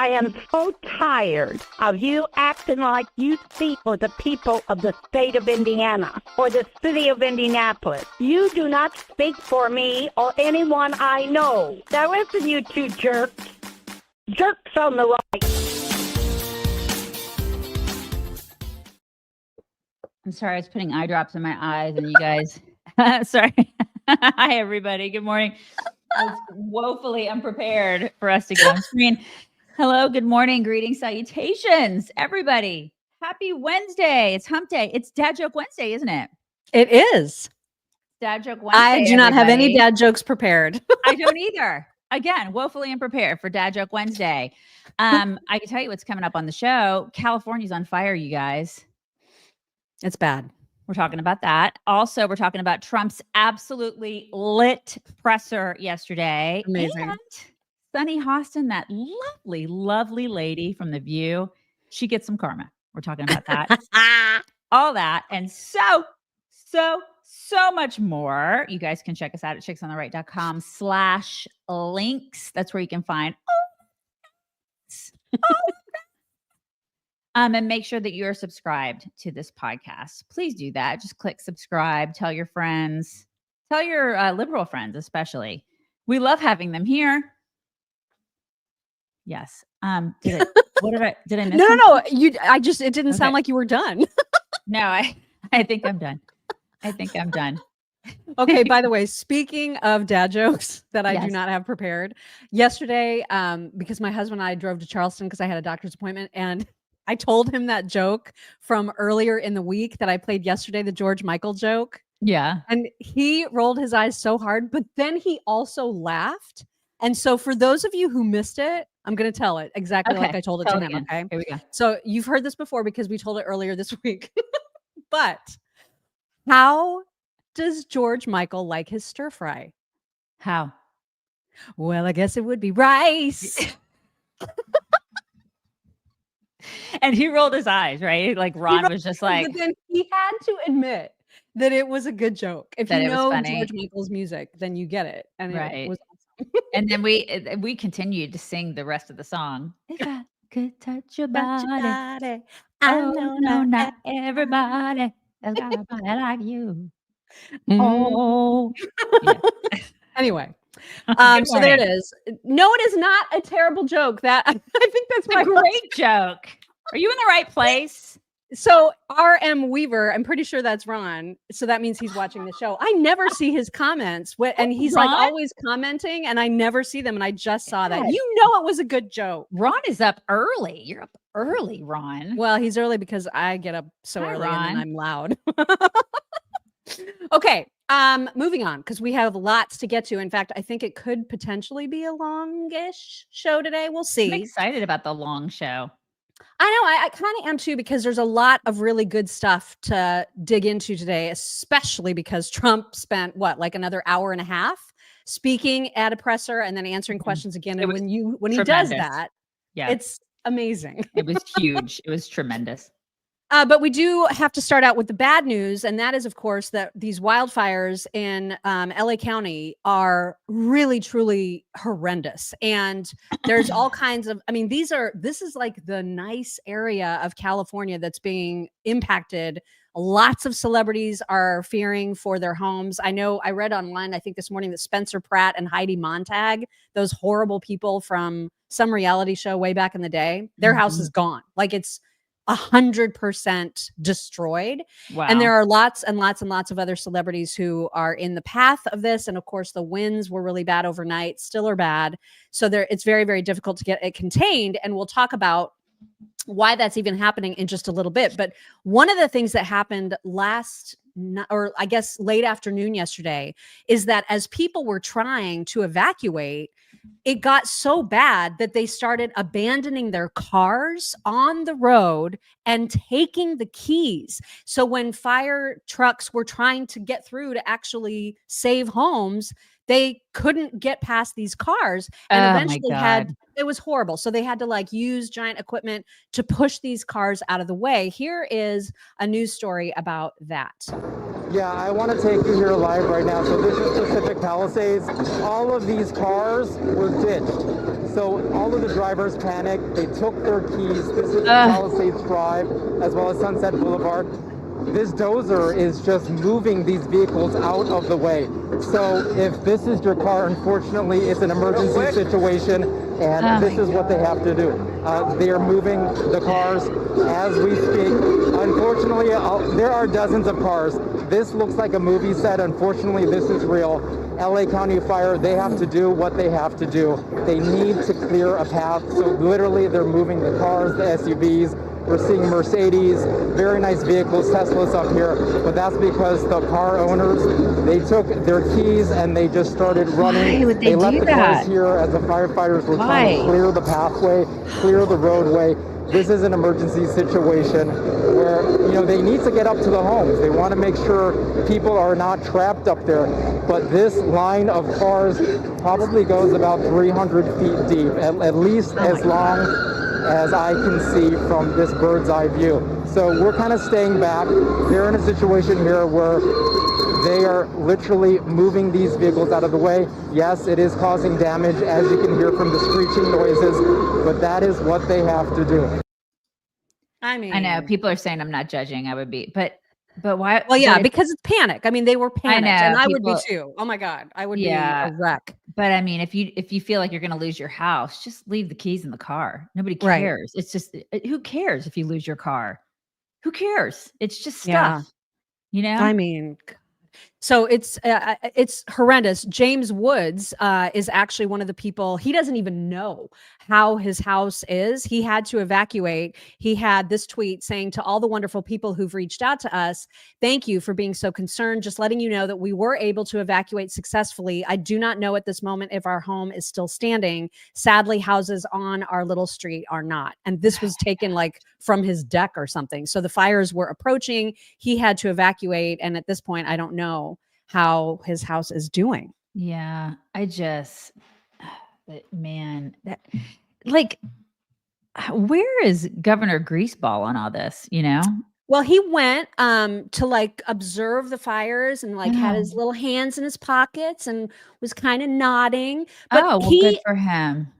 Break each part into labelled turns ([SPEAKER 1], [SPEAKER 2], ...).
[SPEAKER 1] I am so tired of you acting like you speak for the people of the state of Indiana or the city of Indianapolis. You do not speak for me or anyone I know. Now listen, you two jerks. Jerks on the right.
[SPEAKER 2] I'm sorry, I was putting eye drops in my eyes and you guys. Sorry. Hi, everybody. Good morning. I was woefully unprepared for us to get on screen. Hello, good morning, greetings, salutations, everybody. Happy Wednesday. It's hump day. It's Dad Joke Wednesday, isn't it?
[SPEAKER 3] It is.
[SPEAKER 2] Dad Joke Wednesday.
[SPEAKER 3] I do not have any dad jokes prepared.
[SPEAKER 2] I don't either. Again, woefully unprepared for Dad Joke Wednesday. I can tell you what's coming up on the show. California's on fire, you guys.
[SPEAKER 3] It's bad.
[SPEAKER 2] We're talking about that. Also, we're talking about Trump's absolutely lit presser yesterday.
[SPEAKER 3] Amazing.
[SPEAKER 2] And Sunny Hostin, that lovely, lovely lady from The View, she gets some karma. We're talking about that. All that and so much more. You guys can check us out at chicksontheright.com/links. That's where you can find and make sure that you're subscribed to this podcast. Please do that. Just click subscribe. Tell your friends. Tell your liberal friends, especially. We love having them here. Yes. Did I miss
[SPEAKER 3] No.
[SPEAKER 2] something?
[SPEAKER 3] It didn't sound like you were done.
[SPEAKER 2] No, I think I'm done.
[SPEAKER 3] Okay, by the way, speaking of dad jokes that I do
[SPEAKER 2] Yes.
[SPEAKER 3] not have prepared, yesterday, because my husband and I drove to Charleston because I had a doctor's appointment, and I told him that joke from earlier in the week that I played yesterday, the George Michael joke.
[SPEAKER 2] Yeah.
[SPEAKER 3] And he rolled his eyes so hard, but then he also laughed. And so for those of you who missed it, I'm going to tell it exactly like I told it to him.
[SPEAKER 2] Again.
[SPEAKER 3] Okay.
[SPEAKER 2] Here we go.
[SPEAKER 3] So you've heard this before because we told it earlier this week. But how does George Michael like his stir fry?
[SPEAKER 2] How?
[SPEAKER 3] Well, I guess it would be rice.
[SPEAKER 2] And he rolled his eyes, right? Like Ron was just like,
[SPEAKER 3] But then he had to admit that it was a good joke. If
[SPEAKER 2] That
[SPEAKER 3] you
[SPEAKER 2] it was
[SPEAKER 3] know
[SPEAKER 2] funny.
[SPEAKER 3] George Michael's music, then you get it. And
[SPEAKER 2] Right.
[SPEAKER 3] it was awesome.
[SPEAKER 2] and then we continued to sing the rest of the song. If I could touch your body,
[SPEAKER 3] I
[SPEAKER 2] oh,
[SPEAKER 3] know
[SPEAKER 2] no,
[SPEAKER 3] not
[SPEAKER 2] not everybody has got a body like you.
[SPEAKER 3] Mm.
[SPEAKER 2] Oh, yeah.
[SPEAKER 3] Anyway,
[SPEAKER 2] Good
[SPEAKER 3] so there it
[SPEAKER 2] morning.
[SPEAKER 3] is. No, it is not a terrible joke. That I think that's
[SPEAKER 2] It's
[SPEAKER 3] my
[SPEAKER 2] a great joke. Are you in the right place?
[SPEAKER 3] So R.M. Weaver, I'm pretty sure that's Ron. So that means he's watching the show. I never see his comments, and he's like
[SPEAKER 2] Ron?
[SPEAKER 3] always commenting, and I never see them. And I just saw that.
[SPEAKER 2] God.
[SPEAKER 3] You know, it was a good joke.
[SPEAKER 2] Ron is up early. You're up early, Ron.
[SPEAKER 3] Well, he's early because I get up so
[SPEAKER 2] Hi,
[SPEAKER 3] early and
[SPEAKER 2] Ron.
[SPEAKER 3] then I'm loud. Okay, moving on because we have lots to get to. In fact, I think it could potentially be a longish show today. We'll
[SPEAKER 2] I'm
[SPEAKER 3] see.
[SPEAKER 2] excited about the long show.
[SPEAKER 3] I know, I kind of am too, because there's a lot of really good stuff to dig into today, especially because Trump spent like another hour and a half speaking at a presser and then answering questions again.
[SPEAKER 2] It
[SPEAKER 3] And
[SPEAKER 2] was
[SPEAKER 3] when he does
[SPEAKER 2] tremendous.
[SPEAKER 3] that,
[SPEAKER 2] Yeah,
[SPEAKER 3] it's amazing.
[SPEAKER 2] it was huge. It was tremendous.
[SPEAKER 3] But we do have to start out with the bad news. And that is, of course, that these wildfires in LA County are really, truly horrendous. And there's all kinds of, this is like the nice area of California that's being impacted. Lots of celebrities are fearing for their homes. I know I read online, I think this morning, that Spencer Pratt and Heidi Montag, those horrible people from some reality show way back in the day, their house is gone. Like it's 100% destroyed.
[SPEAKER 2] Wow.
[SPEAKER 3] And there are lots and lots and lots of other celebrities who are in the path of this. And of course, the winds were really bad overnight, still are bad. So it's very, very difficult to get it contained. And we'll talk about why that's even happening in just a little bit. But one of the things that happened late afternoon yesterday is that as people were trying to evacuate, it got so bad that they started abandoning their cars on the road and taking the keys. So when fire trucks were trying to get through to actually save homes, they couldn't get past these cars and eventually it was horrible. So they had to use giant equipment to push these cars out of the way. Here is a news story about that.
[SPEAKER 4] Yeah, I want to take you here live right now. So this is Pacific Palisades. All of these cars were ditched. So all of the drivers panicked. They took their keys. This is Palisades Drive as well as Sunset Boulevard. This dozer is just moving these vehicles out of the way. So if this is your car, unfortunately, it's an emergency situation, and this is what they have to do. They are moving the cars as we speak. Unfortunately, there are dozens of cars. This looks like a movie set. Unfortunately, this is real. LA County Fire, they have to do what they have to do. They need to clear a path. So literally, they're moving the cars, the SUVs. We're seeing Mercedes, very nice vehicles, Teslas up here, but that's because the car owners, they took their keys and they just started running.
[SPEAKER 2] Why would they
[SPEAKER 4] left
[SPEAKER 2] do
[SPEAKER 4] the
[SPEAKER 2] that?
[SPEAKER 4] cars here as the firefighters were trying to clear the pathway, clear the roadway. This is an emergency situation where, you know, they need to get up to the homes. They want to make sure people are not trapped up there. But this line of cars probably goes about 300 feet deep, at least as long as I can see from this bird's eye view. So we're kind of staying back. They're in a situation here where they are literally moving these vehicles out of the way. Yes, it is causing damage, as you can hear from the screeching noises, but that is what they have to do.
[SPEAKER 3] I mean,
[SPEAKER 2] I know people are saying I'm not judging. I would be, but why?
[SPEAKER 3] well, yeah,
[SPEAKER 2] but
[SPEAKER 3] because it's panic. I mean, they were panicked, and I would be
[SPEAKER 2] people-
[SPEAKER 3] too. Oh my God, I would be
[SPEAKER 2] Yeah.
[SPEAKER 3] a wreck.
[SPEAKER 2] But I mean, if you feel like you're going to lose your house, just leave the keys in the car. Nobody
[SPEAKER 3] Right.
[SPEAKER 2] cares. It's just who cares if you lose your car? Who cares? It's just stuff.
[SPEAKER 3] Yeah.
[SPEAKER 2] You know.
[SPEAKER 3] I mean, so it's horrendous. James Woods is actually one of the people. He doesn't even know how his house is. He had to evacuate. He had this tweet saying, to all the wonderful people who've reached out to us, thank you for being so concerned. Just letting you know that we were able to evacuate successfully. I do not know at this moment if our home is still standing. Sadly, houses on our little street are not. And this was taken like from his deck or something. So the fires were approaching. He had to evacuate. And at this point, I don't know how his house is doing.
[SPEAKER 2] Yeah, I just, but man, that like, where is Governor Greaseball on all this? You know?
[SPEAKER 3] Well, he went to like observe the fires and like had his little hands in his pockets and was kind of nodding. But
[SPEAKER 2] Oh, well, good for him.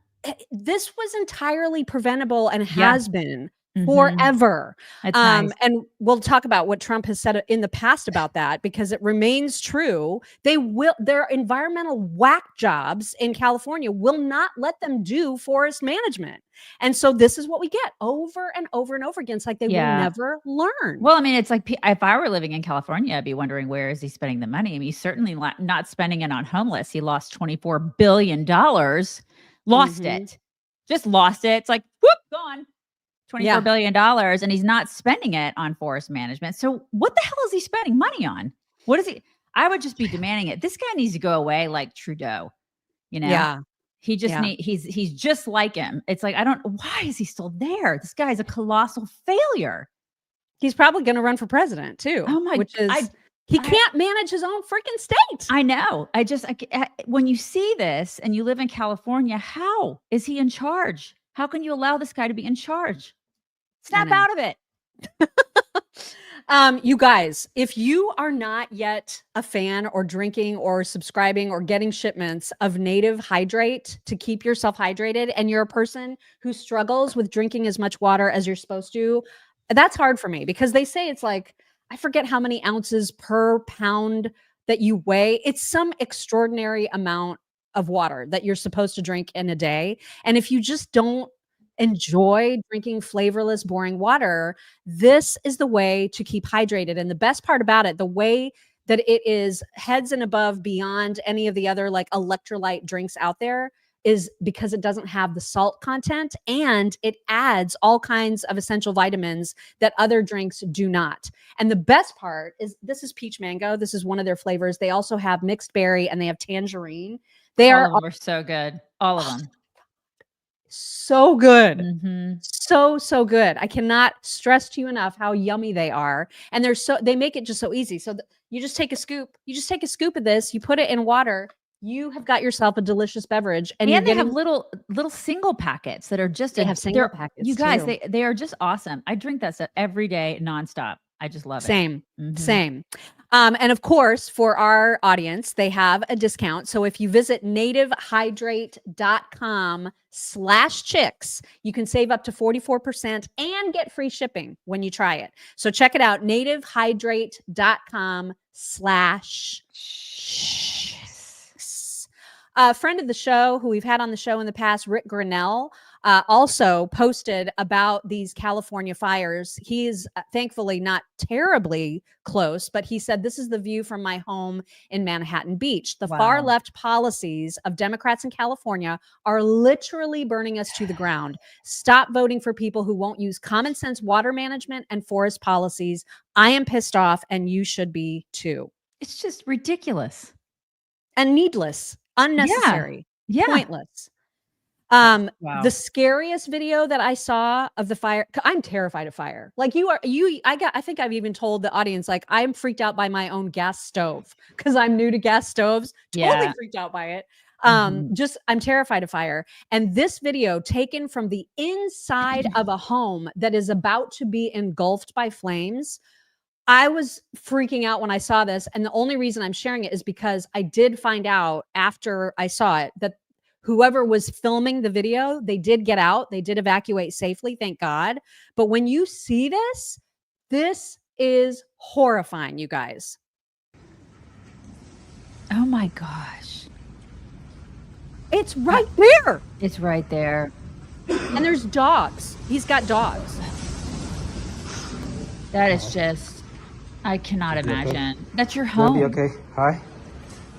[SPEAKER 3] this was entirely preventable and has been
[SPEAKER 2] Mhm.
[SPEAKER 3] forever.
[SPEAKER 2] That's nice.
[SPEAKER 3] And we'll talk about what Trump has said in the past about that, because it remains true. Their environmental whack jobs in California will not let them do forest management. And so this is what we get over and over and over again. It's like they will never learn.
[SPEAKER 2] Well, I mean, it's like if I were living in California, I'd be wondering, where is he spending the money? I mean, he's certainly not spending it on homeless. He lost $24 billion, lost it, just lost it. It's like, whoop, gone. $24 billion, and he's not spending it on forest management. So what the hell is he spending money on? What is he? I would just be demanding it. This guy needs to go away like Trudeau. You know?
[SPEAKER 3] Yeah.
[SPEAKER 2] He just he's just like him. It's like, why is he still there? This guy's a colossal failure.
[SPEAKER 3] He's probably going to run for president too.
[SPEAKER 2] Oh my,
[SPEAKER 3] he can't manage his own freaking state.
[SPEAKER 2] I know. When you see this and you live in California, how is he in charge? How can you allow this guy to be in charge? Snap out of it.
[SPEAKER 3] You guys, if you are not yet a fan or drinking or subscribing or getting shipments of Native Hydrate to keep yourself hydrated, and you're a person who struggles with drinking as much water as you're supposed to, that's hard for me, because they say it's like, I forget how many ounces per pound that you weigh. It's some extraordinary amount of water that you're supposed to drink in a day. And if you just don't enjoy drinking flavorless, boring water, this is the way to keep hydrated. And the best part about it, the way that it is heads and above beyond any of the other like electrolyte drinks out there, is because it doesn't have the salt content, and it adds all kinds of essential vitamins that other drinks do not. And the best part is, this is peach mango. This is one of their flavors. They also have mixed berry and they have tangerine. All
[SPEAKER 2] of them are so good. All of them.
[SPEAKER 3] So good.
[SPEAKER 2] Mm-hmm.
[SPEAKER 3] So good. I cannot stress to you enough how yummy they are. And they make it just so easy. So you just take a scoop. You just take a scoop of this, you put it in water, you have got yourself a delicious beverage. And
[SPEAKER 2] they have little single packets that are just,
[SPEAKER 3] they have single packets.
[SPEAKER 2] You guys,
[SPEAKER 3] too.
[SPEAKER 2] they are just awesome. I drink that stuff every day nonstop. I just love it.
[SPEAKER 3] Same. And of course, for our audience, they have a discount. So if you visit nativehydrate.com/chicks, you can save up to 44% and get free shipping when you try it. So check it out, nativehydrate.com/chicks. A friend of the show who we've had on the show in the past, Rick Grenell, also posted about these California fires. He's thankfully not terribly close, but he said, this is the view from my home in Manhattan Beach. The far left policies of Democrats in California are literally burning us to the ground. Stop voting for people who won't use common sense water management and forest policies. I am pissed off, and you should be too.
[SPEAKER 2] It's just ridiculous
[SPEAKER 3] and needless, unnecessary, pointless. The scariest video that I saw of the fire, I'm terrified of fire. Like I think I've even told the audience, like, I'm freaked out by my own gas stove because I'm new to gas stoves. Totally freaked out by it. I'm terrified of fire. And this video, taken from the inside of a home that is about to be engulfed by flames, I was freaking out when I saw this. And the only reason I'm sharing it is because I did find out after I saw it that whoever was filming the video, they did get out. They did evacuate safely, thank God. But when you see this, this is horrifying, you guys.
[SPEAKER 2] Oh my gosh.
[SPEAKER 3] It's right there.
[SPEAKER 2] It's right there.
[SPEAKER 3] And there's dogs. He's got dogs.
[SPEAKER 2] That is just, I cannot imagine. Okay? That's your home.
[SPEAKER 5] You'll be okay. Hi.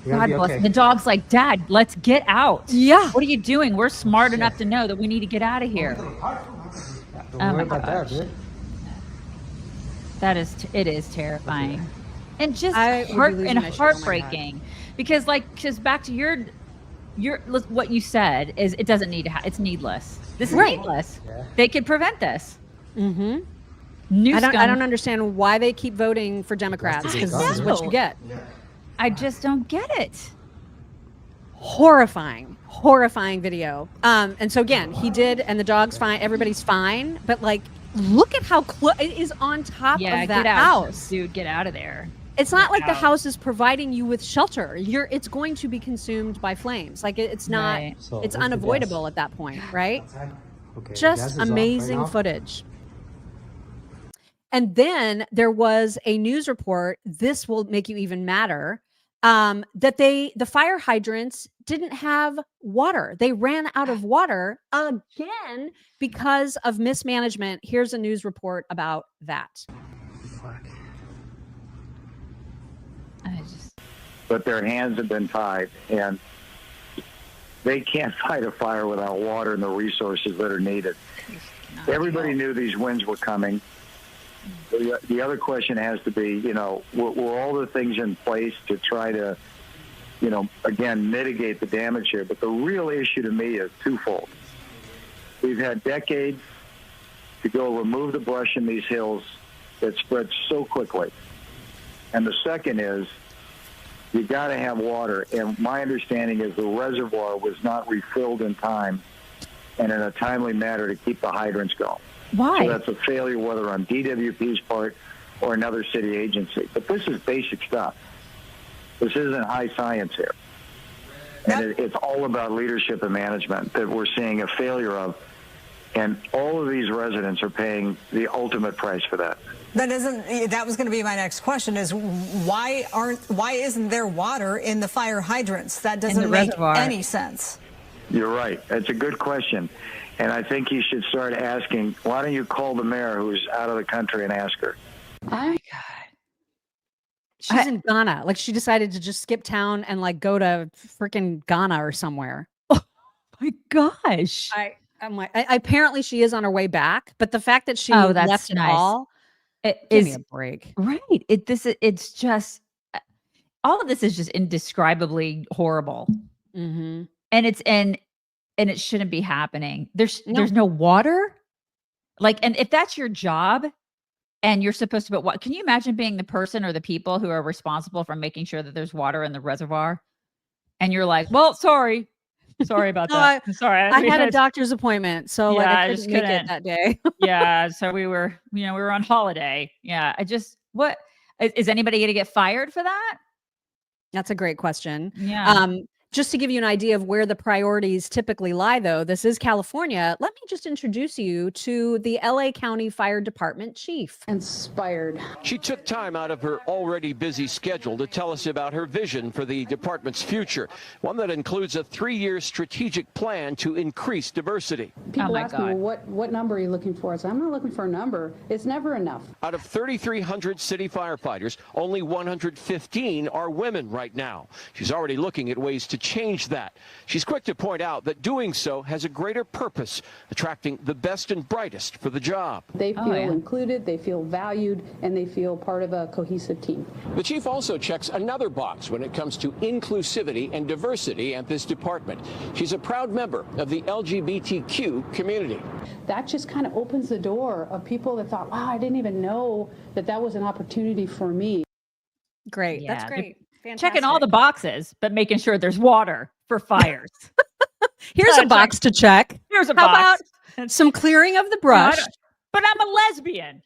[SPEAKER 2] God bless. Okay. The dog's like, Dad, let's get out.
[SPEAKER 3] Yeah.
[SPEAKER 2] What are you doing? We're smart enough to know that we need to get out of here.
[SPEAKER 5] Don't worry about that, dude.
[SPEAKER 2] It is terrifying. And just heartbreaking. Because back to your what you said is it doesn't need to it's needless. This is needless. Yeah. They could prevent this.
[SPEAKER 3] Mm-hmm. I don't understand why they keep voting for Democrats, because this is what you get.
[SPEAKER 2] Yeah. I just don't get it.
[SPEAKER 3] Horrifying video. And so again, he did, and the dog's fine. Everybody's fine. But like, look at how close it is on top of that house.
[SPEAKER 2] Dude, get out of there.
[SPEAKER 3] It's not like the house is providing you with shelter. It's going to be consumed by flames. Like it's not, right. It's unavoidable at that point, right? Okay, just amazing footage. And then there was a news report. This will make you even madder. That the fire hydrants didn't have water. They ran out of water again because of mismanagement. Here's a news report about that.
[SPEAKER 6] But their hands have been tied, and they can't fight a fire without water and the resources that are needed. Everybody knew these winds were coming. The other question has to be, were all the things in place to try to, again, mitigate the damage here? But the real issue to me is twofold. We've had decades to go remove the brush in these hills that spread so quickly. And the second is, you got to have water. And my understanding is the reservoir was not refilled in time and in a timely manner to keep the hydrants going.
[SPEAKER 2] Why?
[SPEAKER 6] So that's a failure, whether on DWP's part or another city agency. But this is basic stuff. This isn't high science here. And it's all about leadership and management that we're seeing a failure of. And all of these residents are paying the ultimate price for that.
[SPEAKER 7] That was going to be my next question, is why isn't there water in the fire hydrants? That doesn't make any sense.
[SPEAKER 6] You're right. That's a good question. And I think you should start asking, why don't you call the mayor who's out of the country and ask her?
[SPEAKER 2] Oh my God.
[SPEAKER 3] She's in Ghana. Like, she decided to just skip town and like go to freaking Ghana or somewhere.
[SPEAKER 2] Oh my gosh.
[SPEAKER 3] I'm like, apparently she is on her way back, but the fact that she left it all, give me a break.
[SPEAKER 2] Right. It's just, all of this is just indescribably horrible.
[SPEAKER 3] Mm-hmm.
[SPEAKER 2] And it shouldn't be happening. There's no water. Like, and if that's your job and you're supposed to put what, can you imagine being the person or the people who are responsible for making sure that there's water in the reservoir? And you're like, well, sorry about that. I'm sorry.
[SPEAKER 3] I had a doctor's appointment, so I couldn't make it that day.
[SPEAKER 2] Yeah. So we were on holiday. Yeah. Is anybody going to get fired for that?
[SPEAKER 3] That's a great question.
[SPEAKER 2] Yeah.
[SPEAKER 3] Just to give you an idea of where the priorities typically lie, though, this is California. Let me just introduce you to the LA County Fire Department chief.
[SPEAKER 8] Inspired.
[SPEAKER 9] She took time out of her already busy schedule to tell us about her vision for the department's future, one that includes a 3-year strategic plan to increase diversity.
[SPEAKER 8] People ask me, well, what number are you looking for? I said, I'm not looking for a number. It's never enough.
[SPEAKER 9] Out of 3,300 city firefighters, only 115 are women right now. She's already looking at ways to change that. She's quick to point out that doing so has a greater purpose, attracting the best and brightest for the job.
[SPEAKER 8] They feel included, they feel valued, and they feel part of a cohesive team.
[SPEAKER 9] The chief also checks another box when it comes to inclusivity and diversity at this department. She's a proud member of the LGBTQ community.
[SPEAKER 8] That just kind of opens the door of people that thought, wow, I didn't even know that that was an opportunity for me.
[SPEAKER 3] Great.
[SPEAKER 2] Yeah,
[SPEAKER 3] That's great. Fantastic.
[SPEAKER 2] Checking all the boxes, but making sure there's water for fires.
[SPEAKER 3] Here's a box to check.
[SPEAKER 2] Here's a
[SPEAKER 3] How
[SPEAKER 2] box.
[SPEAKER 3] about some clearing of the brush?
[SPEAKER 2] But I'm a lesbian,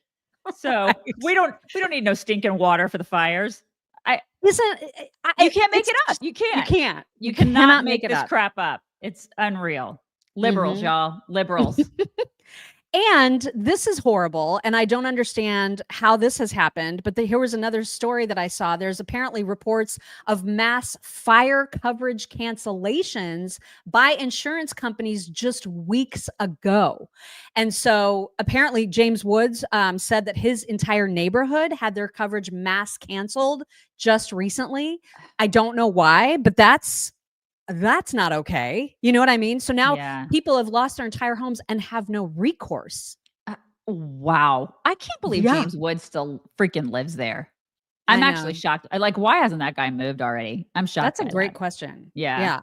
[SPEAKER 2] so we don't need no stinking water for the fires. You can't make it up. You can't.
[SPEAKER 3] You can't.
[SPEAKER 2] You cannot make this crap up. It's unreal. Liberals, y'all. Liberals.
[SPEAKER 3] And this is horrible. And I don't understand how this has happened. But here was another story that I saw. There's apparently reports of mass fire coverage cancellations by insurance companies just weeks ago. And so apparently James Woods said that his entire neighborhood had their coverage mass canceled just recently. I don't know why, but that's not okay. You know what I mean? So now people have lost their entire homes and have no recourse.
[SPEAKER 2] Wow. I can't believe James Woods still freaking lives there. I'm actually shocked. Why hasn't that guy moved already? I'm shocked.
[SPEAKER 3] That's a great question.
[SPEAKER 2] Yeah.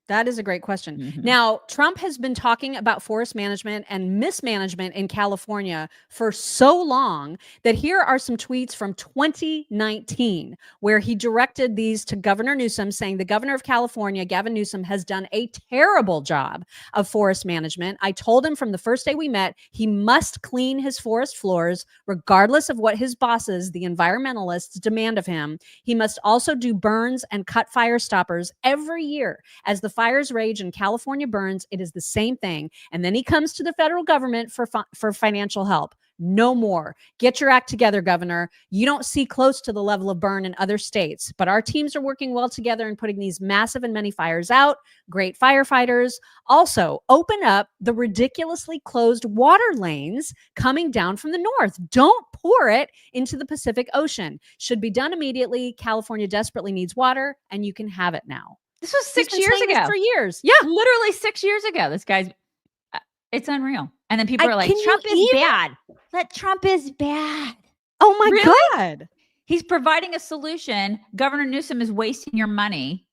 [SPEAKER 3] That is a great question. Now, Trump has been talking about forest management and mismanagement in California for so long that here are some tweets from 2019 where he directed these to Governor Newsom, saying the governor of California, Gavin Newsom, has done a terrible job of forest management. I told him from the first day we met, he must clean his forest floors regardless of what his bosses, the environmentalists, demand of him. He must also do burns and cut fire stoppers every year. As the fires rage and California burns, it is the same thing. And then he comes to the federal government for financial help. No more. Get your act together, Governor. You don't see close to the level of burn in other states, but our teams are working well together and putting these massive and many fires out. Great firefighters. Also, open up the ridiculously closed water lanes coming down from the north. Don't pour it into the Pacific Ocean. Should be done immediately. California desperately needs water, and you can have it now.
[SPEAKER 2] This was 6 years ago.
[SPEAKER 3] 3 years.
[SPEAKER 2] Yeah. Literally 6 years ago. This guy's, it's unreal. And then people are like, Trump is bad. Trump is bad.
[SPEAKER 3] Oh my God.
[SPEAKER 2] He's providing a solution. Governor Newsom is wasting your money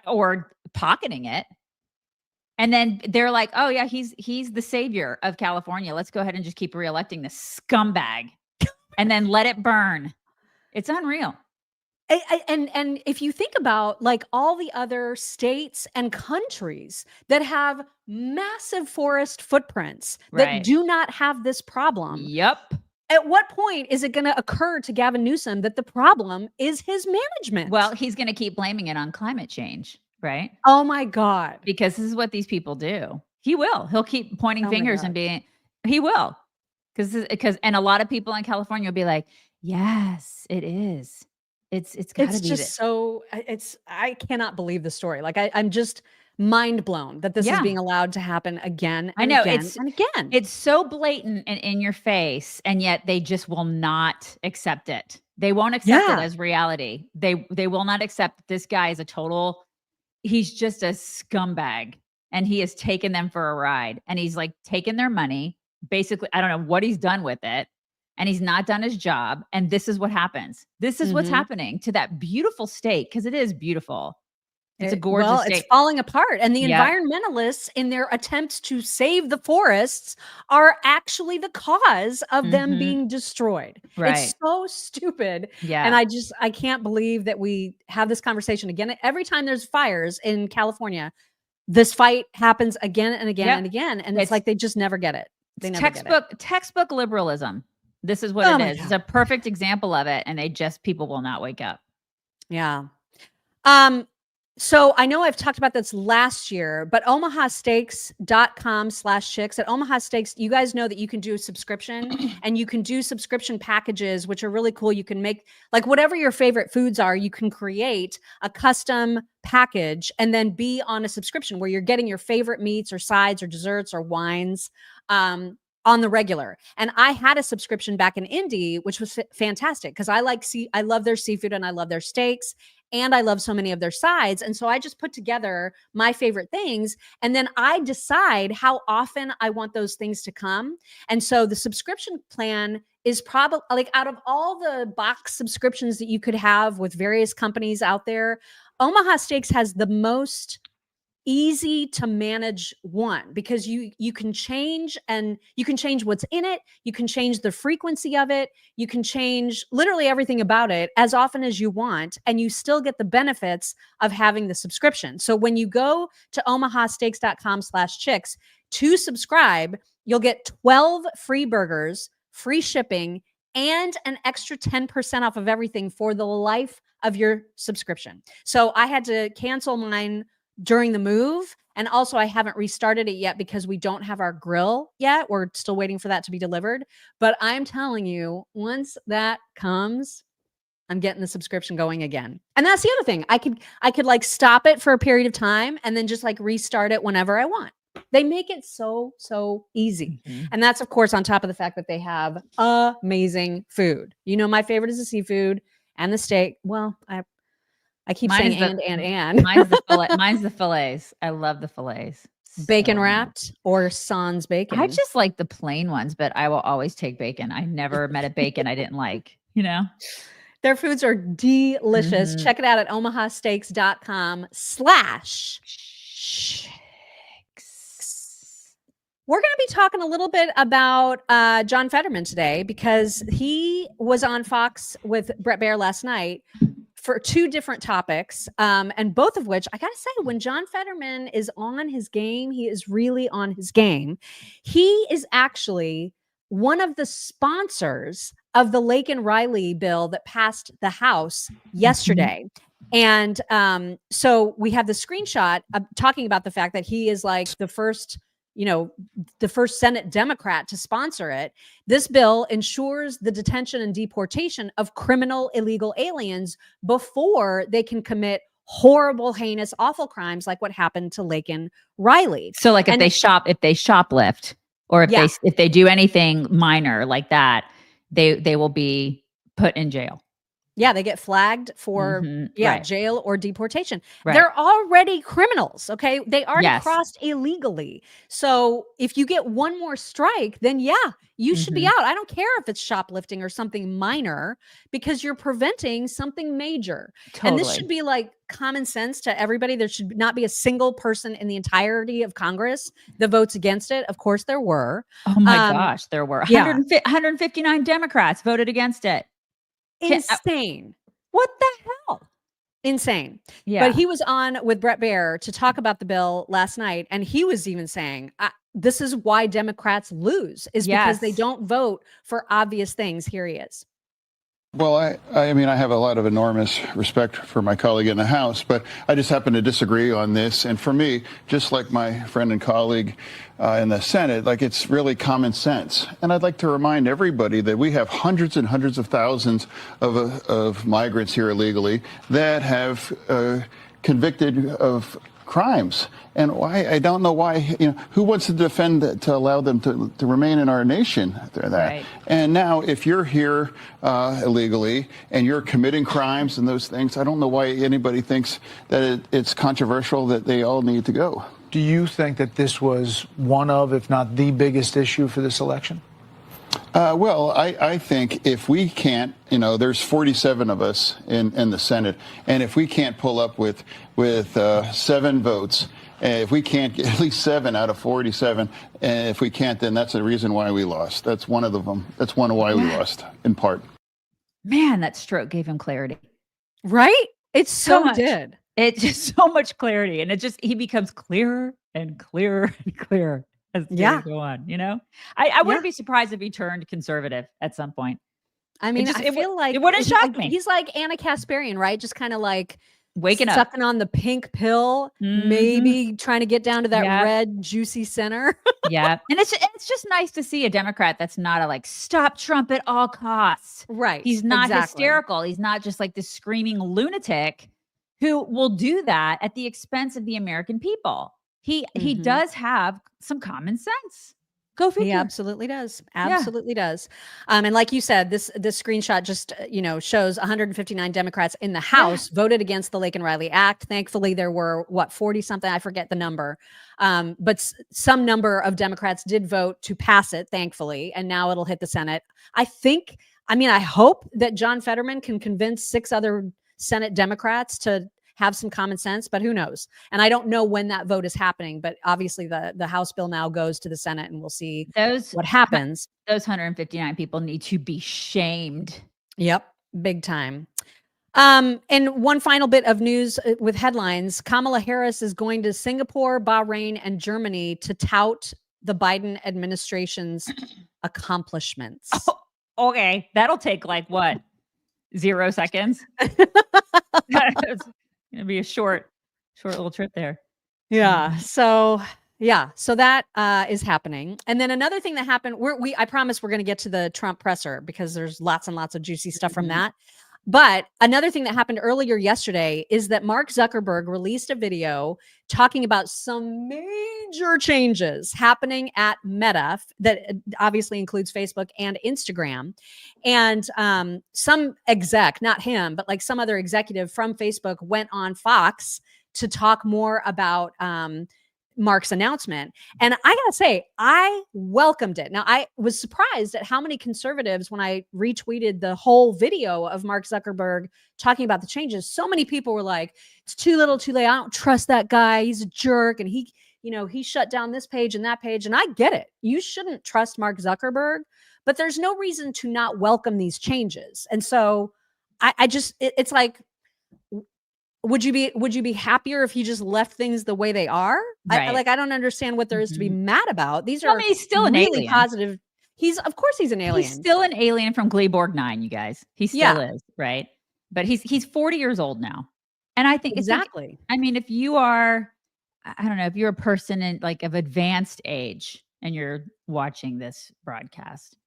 [SPEAKER 2] or pocketing it. And then they're like, oh yeah, he's the savior of California. Let's go ahead and just keep reelecting this scumbag and then let it burn. It's unreal.
[SPEAKER 3] And if you think about like all the other states and countries that have massive forest footprints that do not have this problem.
[SPEAKER 2] Yep.
[SPEAKER 3] At what point is it going to occur to Gavin Newsom that the problem is his management?
[SPEAKER 2] Well, he's going to keep blaming it on climate change, right?
[SPEAKER 3] Oh my God.
[SPEAKER 2] Because this is what these people do. He will. He'll keep pointing fingers and he will. Because and a lot of people in California will be like, yes, it is. It's got to be
[SPEAKER 3] just so I cannot believe the story. Like I'm just mind blown that this is being allowed to happen again. And
[SPEAKER 2] I know
[SPEAKER 3] again and again.
[SPEAKER 2] It's so blatant and in your face, and yet they just will not accept it. They won't accept it as reality. They will not accept that this guy is he's just a scumbag, and he has taken them for a ride, and he's like taken their money. Basically, I don't know what he's done with it. And he's not done his job. And this is what happens. This is what's happening to that beautiful state, because it is beautiful. It's a gorgeous state.
[SPEAKER 3] It's falling apart. And the environmentalists, in their attempts to save the forests, are actually the cause of them being destroyed.
[SPEAKER 2] Right.
[SPEAKER 3] It's so stupid.
[SPEAKER 2] Yeah.
[SPEAKER 3] And I can't believe that we have this conversation again. Every time there's fires in California, this fight happens again and again and again. And it's like they just never get it. They never get it.
[SPEAKER 2] Textbook liberalism. This is what it is. It's a perfect example of it. And people will not wake up.
[SPEAKER 3] Yeah. So I know I've talked about this last year, but omahasteaks.com/chicks. At Omaha Steaks, you guys know that you can do a subscription and you can do subscription packages, which are really cool. You can make like whatever your favorite foods are, you can create a custom package and then be on a subscription where you're getting your favorite meats or sides or desserts or wines on the regular. And I had a subscription back in Indy, which was fantastic because I love their seafood and I love their steaks. And I love so many of their sides. And so I just put together my favorite things. And then I decide how often I want those things to come. And so the subscription plan is probably like out of all the box subscriptions that you could have with various companies out there, Omaha Steaks has the most easy to manage one because you can change what's in it. You can change the frequency of it. You can change literally everything about it as often as you want. And you still get the benefits of having the subscription. So when you go to omahasteaks.com/chicks to subscribe, you'll get 12 free burgers, free shipping, and an extra 10% off of everything for the life of your subscription. So I had to cancel mine during the move. And also I haven't restarted it yet because we don't have our grill yet. We're still waiting for that to be delivered. But I'm telling you, once that comes, I'm getting the subscription going again. And that's the other thing. I could like stop it for a period of time and then just like restart it whenever I want. They make it so easy. Mm-hmm. And that's of course on top of the fact that they have amazing food. You know, my favorite is the seafood and the steak. Well, I keep saying and.
[SPEAKER 2] Mine's the fillets. I love the fillets.
[SPEAKER 3] Bacon wrapped or sans bacon.
[SPEAKER 2] I just like the plain ones, but I will always take bacon. I never met a bacon I didn't like, you know?
[SPEAKER 3] Their foods are delicious. Mm-hmm. Check it out at omahasteaks.com/chicks. We're going to be talking a little bit about John Fetterman today because he was on Fox with Bret Baier last night for two different topics, and both of which, I got to say, when John Fetterman is on his game, he is really on his game. He is actually one of the sponsors of the Laken Riley bill that passed the House yesterday. And so we have the screenshot talking about the fact that he is like the first Senate Democrat to sponsor it. This bill ensures the detention and deportation of criminal illegal aliens before they can commit horrible, heinous, awful crimes like what happened to Laken Riley.
[SPEAKER 2] So like if they shoplift or if they do anything minor like that, they will be put in jail.
[SPEAKER 3] Yeah, they get flagged for
[SPEAKER 2] right.
[SPEAKER 3] jail or deportation.
[SPEAKER 2] Right.
[SPEAKER 3] They're already criminals, okay? They already crossed illegally. So if you get one more strike, then you should be out. I don't care if it's shoplifting or something minor because you're preventing something major.
[SPEAKER 2] Totally.
[SPEAKER 3] And this should be like common sense to everybody. There should not be a single person in the entirety of Congress that votes against it. Of course there were.
[SPEAKER 2] Oh my gosh, there were. 159 Democrats voted against it.
[SPEAKER 3] Insane. What the hell? Insane. Yeah. But he was on with Bret Baier to talk about the bill last night. And he was even saying, this is why Democrats lose is because they don't vote for obvious things. Here he is.
[SPEAKER 10] Well, I mean, I have a lot of enormous respect for my colleague in the House, but I just happen to disagree on this. And for me, just like my friend and colleague in the Senate, like it's really common sense. And I'd like to remind everybody that we have hundreds and hundreds of thousands of migrants here illegally that have convicted of crimes. And why, I don't know why, who wants to defend that, to allow them to remain in our nation?
[SPEAKER 2] Right.
[SPEAKER 10] And now if you're here illegally and you're committing crimes and those things, I don't know why anybody thinks that it's controversial that they all need to go.
[SPEAKER 5] Do you think that this was one of, if not the biggest issue for this election?
[SPEAKER 10] Well, I think if we can't, there's 47 of us in the Senate, and if we can't pull up with 7 votes, if we can't get at least 7 out of 47, and if we can't, then that's the reason why we lost. That's one of them. That's one of why we lost, in part.
[SPEAKER 2] Man, that stroke gave him clarity.
[SPEAKER 3] Right? It so did.
[SPEAKER 2] It just so much clarity, and he becomes clearer and clearer and clearer. as things go on, you know? I wouldn't be surprised if he turned conservative at some point.
[SPEAKER 3] I mean, I feel like
[SPEAKER 2] it wouldn't shock me.
[SPEAKER 3] He's like Anna Kasparian, right? Just kind of like
[SPEAKER 2] waking up,
[SPEAKER 3] sucking on the pink pill, maybe trying to get down to that red, juicy center.
[SPEAKER 2] Yeah. And it's just nice to see a Democrat that's not a like, stop Trump at all costs.
[SPEAKER 3] Right.
[SPEAKER 2] He's not hysterical. He's not just like this screaming lunatic who will do that at the expense of the American people. He does have some common sense. Go figure.
[SPEAKER 3] He absolutely does. Absolutely does. And like you said, this screenshot just, shows 159 Democrats in the House voted against the Laken Riley Act. Thankfully, there were 40 something. I forget the number. But some number of Democrats did vote to pass it, thankfully. And now it'll hit the Senate. I hope that John Fetterman can convince 6 other Senate Democrats to have some common sense, but who knows? And I don't know when that vote is happening, but obviously the House bill now goes to the Senate and we'll see what happens.
[SPEAKER 2] Those 159 people need to be shamed.
[SPEAKER 3] Yep. Big time. And one final bit of news with headlines. Kamala Harris is going to Singapore, Bahrain, and Germany to tout the Biden administration's accomplishments.
[SPEAKER 2] Oh, okay. That'll take like what? 0 seconds? It's gonna be a short little trip there.
[SPEAKER 3] Yeah. So that is happening. And then another thing that happened, I promise we're going to get to the Trump presser because there's lots and lots of juicy stuff from that. But another thing that happened earlier yesterday is that Mark Zuckerberg released a video talking about some major changes happening at Meta that obviously includes Facebook and Instagram. And some exec, not him, but like some other executive from Facebook went on Fox to talk more about Mark's announcement. And I gotta say, I welcomed it. Now, I was surprised at how many conservatives, when I retweeted the whole video of Mark Zuckerberg talking about the changes, so many people were like, it's too little too late. I don't trust that guy. He's a jerk. And he shut down this page and that page. And I get it. You shouldn't trust Mark Zuckerberg, but there's no reason to not welcome these changes. And so it's like, would you be happier if he just left things the way they are?
[SPEAKER 2] Right.
[SPEAKER 3] I don't understand what there is to be mad about. These are
[SPEAKER 2] he's still an
[SPEAKER 3] really
[SPEAKER 2] alien.
[SPEAKER 3] Positive. Of course he's an alien.
[SPEAKER 2] He's still an alien from Gleeborg 9, you guys. He still is, right? But he's 40 years old now. And I think
[SPEAKER 3] exactly.
[SPEAKER 2] If you are, I don't know, if you're a person in of advanced age and you're watching this broadcast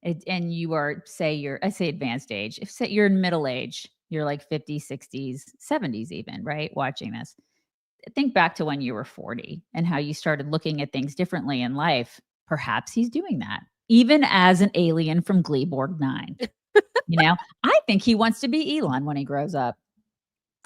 [SPEAKER 2] and you are, I say advanced age, if you're in middle age, you're like 50s, 60s, 70s even, right? Watching this. Think back to when you were 40 and how you started looking at things differently in life. Perhaps he's doing that, even as an alien from Gleeborg 9. I think he wants to be Elon when he grows up.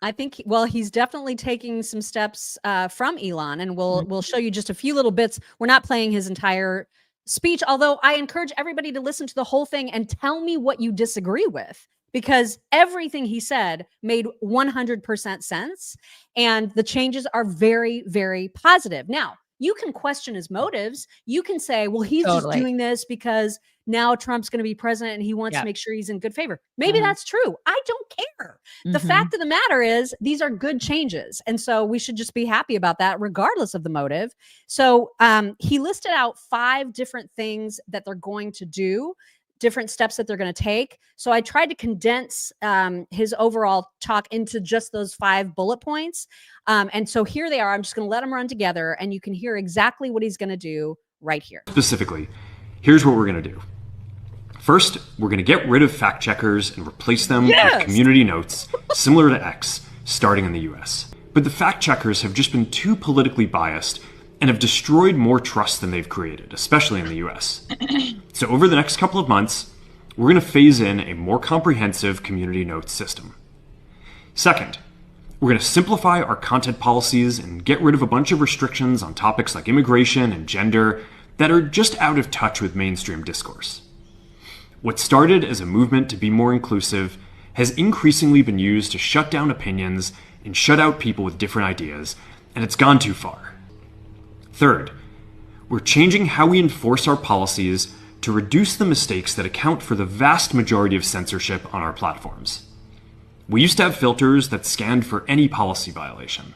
[SPEAKER 3] I think, he's definitely taking some steps from Elon, and we'll show you just a few little bits. We're not playing his entire speech, although I encourage everybody to listen to the whole thing and tell me what you disagree with. Because everything he said made 100% sense. And the changes are very, very positive. Now, you can question his motives. You can say, well, he's just doing this because now Trump's going to be president and he wants to make sure he's in good favor. Maybe that's true. I don't care. The fact of the matter is these are good changes. And so we should just be happy about that regardless of the motive. So he listed out 5 different things that they're going to do, different steps that they're going to take. So I tried to condense his overall talk into just those 5 bullet points. And so here they are. I'm just going to let them run together and you can hear exactly what he's going to do right here.
[SPEAKER 11] Specifically, here's what we're going to do. First, we're going to get rid of fact checkers and replace them with community notes similar to X, starting in the US. But the fact checkers have just been too politically biased and have destroyed more trust than they've created, especially in the US. So over the next couple of months, we're going to phase in a more comprehensive community notes system. Second, we're going to simplify our content policies and get rid of a bunch of restrictions on topics like immigration and gender that are just out of touch with mainstream discourse. What started as a movement to be more inclusive has increasingly been used to shut down opinions and shut out people with different ideas, and it's gone too far. Third, we're changing how we enforce our policies to reduce the mistakes that account for the vast majority of censorship on our platforms. We used to have filters that scanned for any policy violation.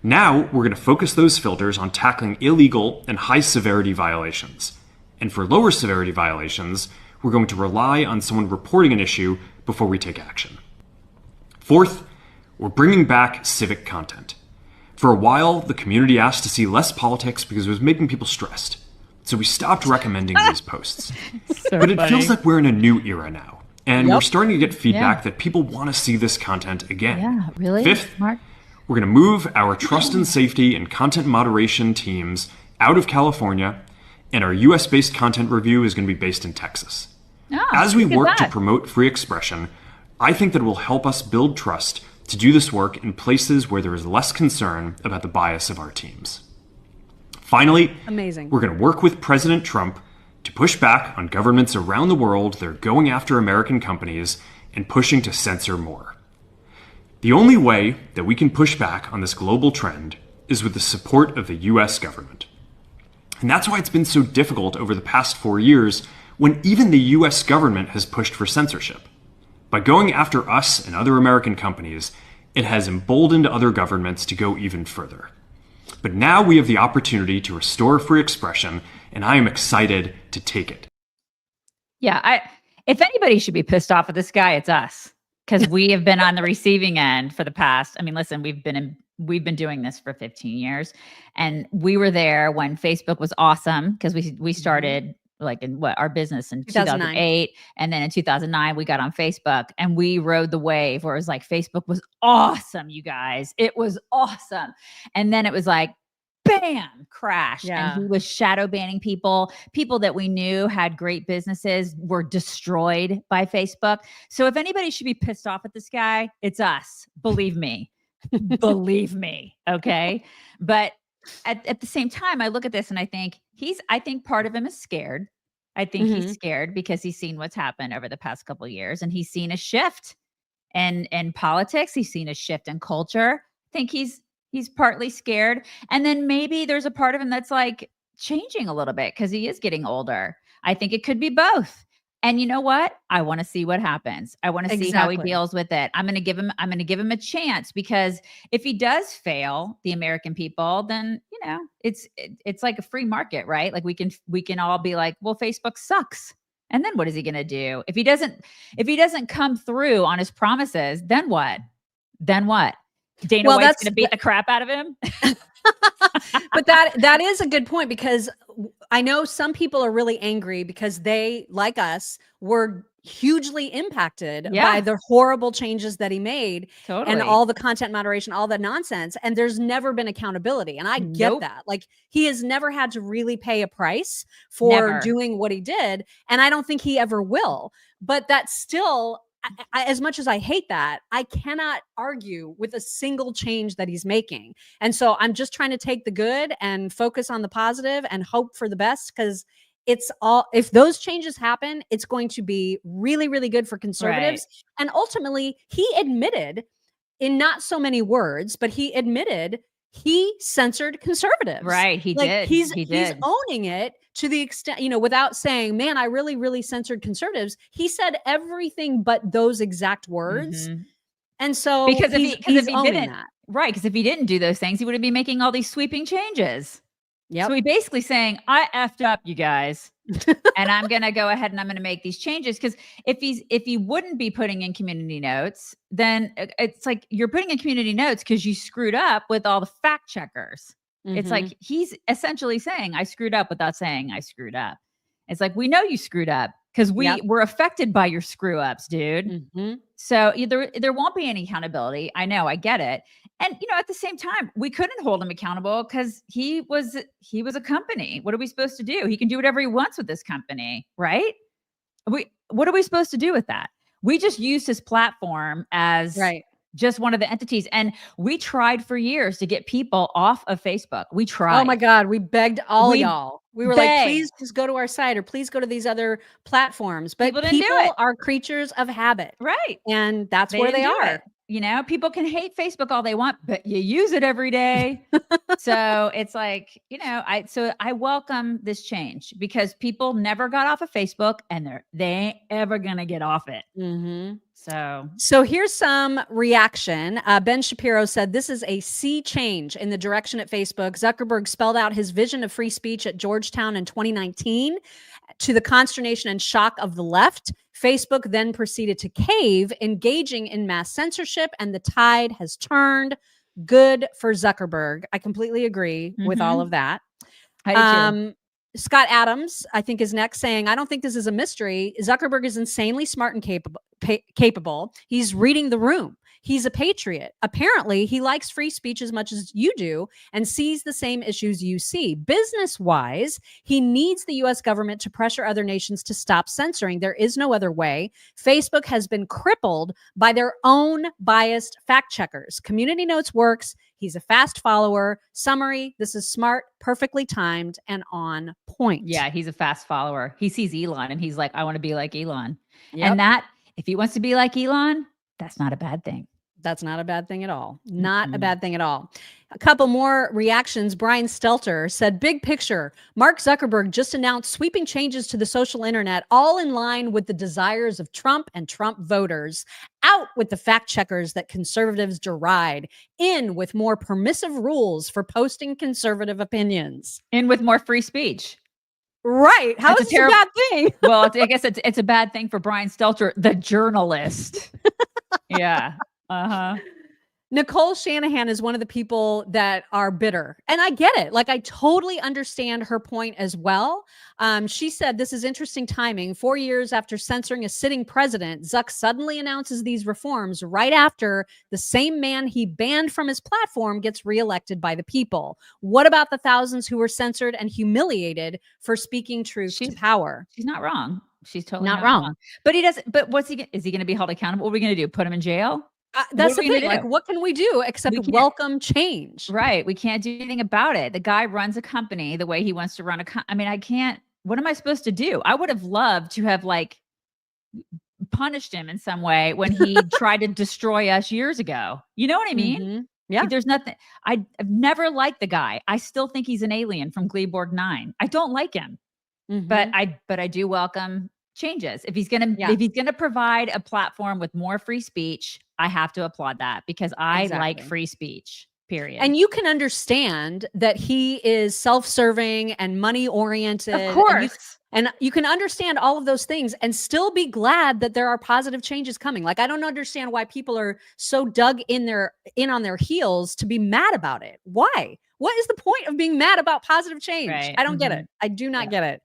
[SPEAKER 11] Now, we're going to focus those filters on tackling illegal and high-severity violations. And for lower severity violations, we're going to rely on someone reporting an issue before we take action. Fourth, we're bringing back civic content. For a while, the community asked to see less politics because it was making people stressed. So we stopped recommending these posts. But it feels like we're in a new era now. And we're starting to get feedback that people want to see this content again.
[SPEAKER 2] Yeah, really?
[SPEAKER 11] Fifth,
[SPEAKER 2] Mark?
[SPEAKER 11] we're going to move our trust and safety and content moderation teams out of California, and our US-based content review is going to be based in Texas.
[SPEAKER 2] Oh,
[SPEAKER 11] As we
[SPEAKER 2] look at
[SPEAKER 11] work to
[SPEAKER 2] that.
[SPEAKER 11] promote free expression, I think that it will help us build trust to do this work in places where there is less concern about the bias of our teams. Finally,
[SPEAKER 3] Amazing.
[SPEAKER 11] we're going to work with President Trump to push back on governments around the world that are going after American companies and pushing to censor more. The only way that we can push back on this global trend is with the support of the US government. And that's why it's been so difficult over the past 4 years when even the US government has pushed for censorship. By going after us and other American companies, it has emboldened other governments to go even further. But now we have the opportunity to restore free expression, and I am excited to take it.
[SPEAKER 2] Yeah, if anybody should be pissed off at this guy, it's us, because we have been on the receiving end for the past. I mean, listen, we've been doing this for 15 years, and we were there when Facebook was awesome because we started like in our business in 2008, and then in 2009 we got on Facebook and we rode the wave where it was like Facebook was awesome, you guys, it was awesome, and then it was like bam, crash. And he was shadow banning people that we knew had great businesses were destroyed by Facebook. So if anybody should be pissed off at this guy, it's us. Believe me. Believe me. Okay. But at the same time, I look at this and I think part of him is scared. I think he's scared because he's seen what's happened over the past couple of years, and he's seen a shift in politics. He's seen a shift in culture. I think he's partly scared. And then maybe there's a part of him that's like changing a little bit because he is getting older. I think it could be both. And you know what? I want to see what happens. I want to see how he deals with it. I'm going to give him a chance, because if he does fail the American people, then, you know, it's like a free market, right? Like we can all be like, well, Facebook sucks. And then what is he going to do? If he doesn't come through on his promises, then what? Dana White's going to beat the crap out of him.
[SPEAKER 3] But that is a good point, because I know some people are really angry because they, like us, were hugely impacted by the horrible changes that he made and all the content moderation, all the nonsense. And there's never been accountability. And I get that. Like, he has never had to really pay a price for doing what he did. And I don't think he ever will. But that's still, as much as I hate that, I cannot argue with a single change that he's making. And so I'm just trying to take the good and focus on the positive and hope for the best, because if those changes happen, it's going to be really, really good for conservatives. Right. And ultimately, he admitted, in not so many words, but he admitted he censored conservatives. Right. He did. He's owning it to the extent, you know, without saying, man, I really, really censored conservatives. He said everything but those exact words. And so
[SPEAKER 2] because if he didn't do those things, he wouldn't be making all these sweeping changes. Yep. So he basically saying, I effed up, you guys, and I'm going to go ahead and I'm going to make these changes. Because if he wouldn't be putting in community notes, then it's like you're putting in community notes because you screwed up with all the fact checkers. It's like he's essentially saying, I screwed up, without saying I screwed up. It's like, we know you screwed up because we were affected by your screw ups, dude. So there won't be any accountability. I know, I get it. And, you know, at the same time, we couldn't hold him accountable because he was a company. What are we supposed to do? He can do whatever he wants with this company, right? What are we supposed to do with that? We just used his platform as just one of the entities. And we tried for years to get people off of Facebook. We tried.
[SPEAKER 3] Oh my God. We begged all y'all. We were like, please just go to our site, or please go to these other platforms. But people are creatures of habit.
[SPEAKER 2] Right.
[SPEAKER 3] And that's where they are.
[SPEAKER 2] People can hate Facebook all they want, but you use it every day. So it's like, I welcome this change because people never got off of Facebook and they ain't ever going to get off it.
[SPEAKER 3] Mm-hmm.
[SPEAKER 2] So
[SPEAKER 3] here's some reaction. Ben Shapiro said, this is a sea change in the direction at Facebook. Zuckerberg spelled out his vision of free speech at Georgetown in 2019 to the consternation and shock of the left. Facebook then proceeded to cave, engaging in mass censorship, and the tide has turned. Good for Zuckerberg. I completely agree with all of that.
[SPEAKER 2] I do too.
[SPEAKER 3] Scott Adams, I think, is next, saying, I don't think this is a mystery. Zuckerberg is insanely smart and capable. He's reading the room. He's a patriot. Apparently, he likes free speech as much as you do and sees the same issues you see. Business-wise, he needs the U.S. government to pressure other nations to stop censoring. There is no other way. Facebook has been crippled by their own biased fact checkers. Community Notes works. He's a fast follower. Summary, this is smart, perfectly timed, and on point.
[SPEAKER 2] Yeah, he's a fast follower. He sees Elon and he's like, I want to be like Elon.
[SPEAKER 3] Yep.
[SPEAKER 2] And that, if he wants to be like Elon, that's not a bad thing.
[SPEAKER 3] That's not a bad thing at all. Not a bad thing at all. A couple more reactions. Brian Stelter said, big picture, Mark Zuckerberg just announced sweeping changes to the social internet, all in line with the desires of Trump and Trump voters. Out with the fact checkers that conservatives deride. In with more permissive rules for posting conservative opinions.
[SPEAKER 2] In with more free speech.
[SPEAKER 3] Right. How is this a bad thing?
[SPEAKER 2] Well, I guess it's a bad thing for Brian Stelter, the journalist. Yeah. Uh-huh.
[SPEAKER 3] Nicole Shanahan is one of the people that are bitter. And I get it. Like, I totally understand her point as well. She said, this is interesting timing. 4 years after censoring a sitting president, Zuck suddenly announces these reforms right after the same man he banned from his platform gets reelected by the people. What about the thousands who were censored and humiliated for speaking truth to power?
[SPEAKER 2] She's not wrong. She's totally
[SPEAKER 3] not wrong.
[SPEAKER 2] But he doesn't. But is he going to be held accountable? What are we going to do? Put him in jail?
[SPEAKER 3] That's the thing. Like, what can we do except welcome change?
[SPEAKER 2] Right. We can't do anything about it. The guy runs a company the way he wants to run I mean, I can't. What am I supposed to do? I would have loved to have punished him in some way when he tried to destroy us years ago. You know what I mean?
[SPEAKER 3] Mm-hmm. Yeah.
[SPEAKER 2] There's nothing. I've never liked the guy. I still think he's an alien from Gleeborg 9. I don't like him, but I do welcome changes. If he's gonna provide a platform with more free speech, I have to applaud that because I like free speech, period.
[SPEAKER 3] And you can understand that he is self-serving and money-oriented.
[SPEAKER 2] Of course.
[SPEAKER 3] And you can understand all of those things and still be glad that there are positive changes coming. Like, I don't understand why people are so dug in on their heels to be mad about it. Why? What is the point of being mad about positive change?
[SPEAKER 2] Right.
[SPEAKER 3] I don't get it. I do not get it.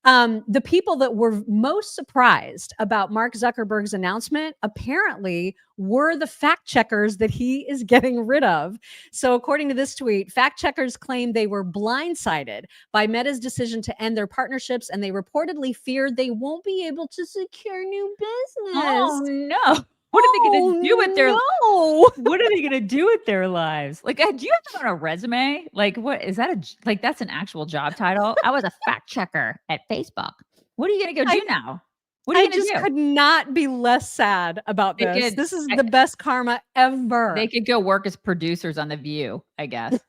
[SPEAKER 3] The people that were most surprised about Mark Zuckerberg's announcement apparently were the fact checkers that he is getting rid of. So according to this tweet, fact checkers claim they were blindsided by Meta's decision to end their partnerships, and they reportedly feared they won't be able to secure new business.
[SPEAKER 2] Oh no. What are they going to do with their What are they going to do with their lives? Like, do you have that on a resume? Like, what is that? That's an actual job title. I was a fact checker at Facebook. What are you going to go do now? What are you going to do?
[SPEAKER 3] I just could not be less sad about this. This is the best karma ever.
[SPEAKER 2] They could go work as producers on The View, I guess.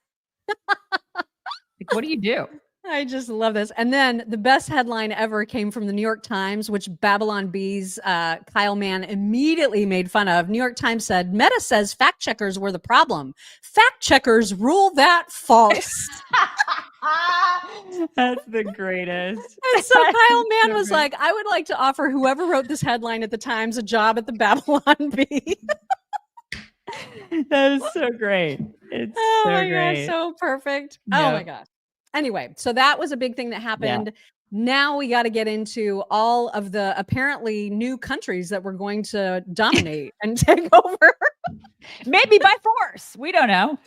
[SPEAKER 2] Like, what do you do?
[SPEAKER 3] I just love this. And then the best headline ever came from the New York Times, which Babylon Bee's Kyle Mann immediately made fun of. New York Times said, Meta says fact checkers were the problem. Fact checkers rule that false.
[SPEAKER 2] That's the greatest.
[SPEAKER 3] And so Kyle Mann was like, I would like to offer whoever wrote this headline at the Times a job at the Babylon Bee.
[SPEAKER 2] That is so great. It's so great.
[SPEAKER 3] God, so perfect.
[SPEAKER 2] Yeah.
[SPEAKER 3] Oh my gosh. Anyway, so that was a big thing that happened. Yeah. Now we got to get into all of the apparently new countries that we're going to dominate and take over.
[SPEAKER 2] Maybe by force. We don't know.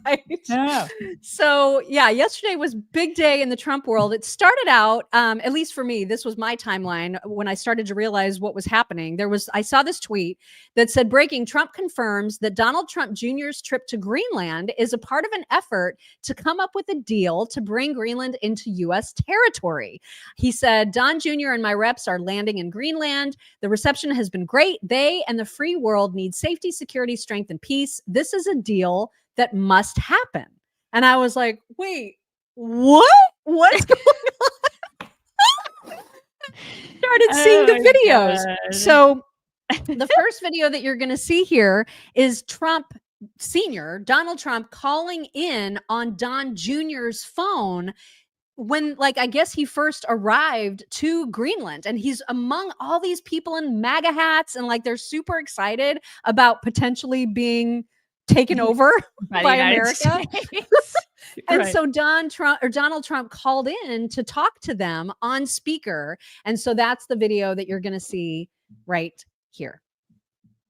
[SPEAKER 3] Right.
[SPEAKER 2] No.
[SPEAKER 3] So yeah, yesterday was big day in the Trump world. It started out, at least for me, this was my timeline when I started to realize what was happening. I saw this tweet that said, breaking, Trump confirms that Donald Trump Jr.'s trip to Greenland is a part of an effort to come up with a deal to bring Greenland into U.S. territory. basically. He said, Don Jr. and my reps are landing in Greenland. The reception has been great. They and the free world need safety, security, strength, and peace. This is a deal that must happen. And I was like, wait, what? What's going on? Started seeing the videos.
[SPEAKER 2] God.
[SPEAKER 3] So the first video that you're going to see here is Trump Sr., Donald Trump, calling in on Don Jr.'s phone when, like, I guess he first arrived to Greenland, and he's among all these people in MAGA hats, and like they're super excited about potentially being taken over by America. And so Donald Trump called in to talk to them on speaker. And so that's the video that you're going to see right here.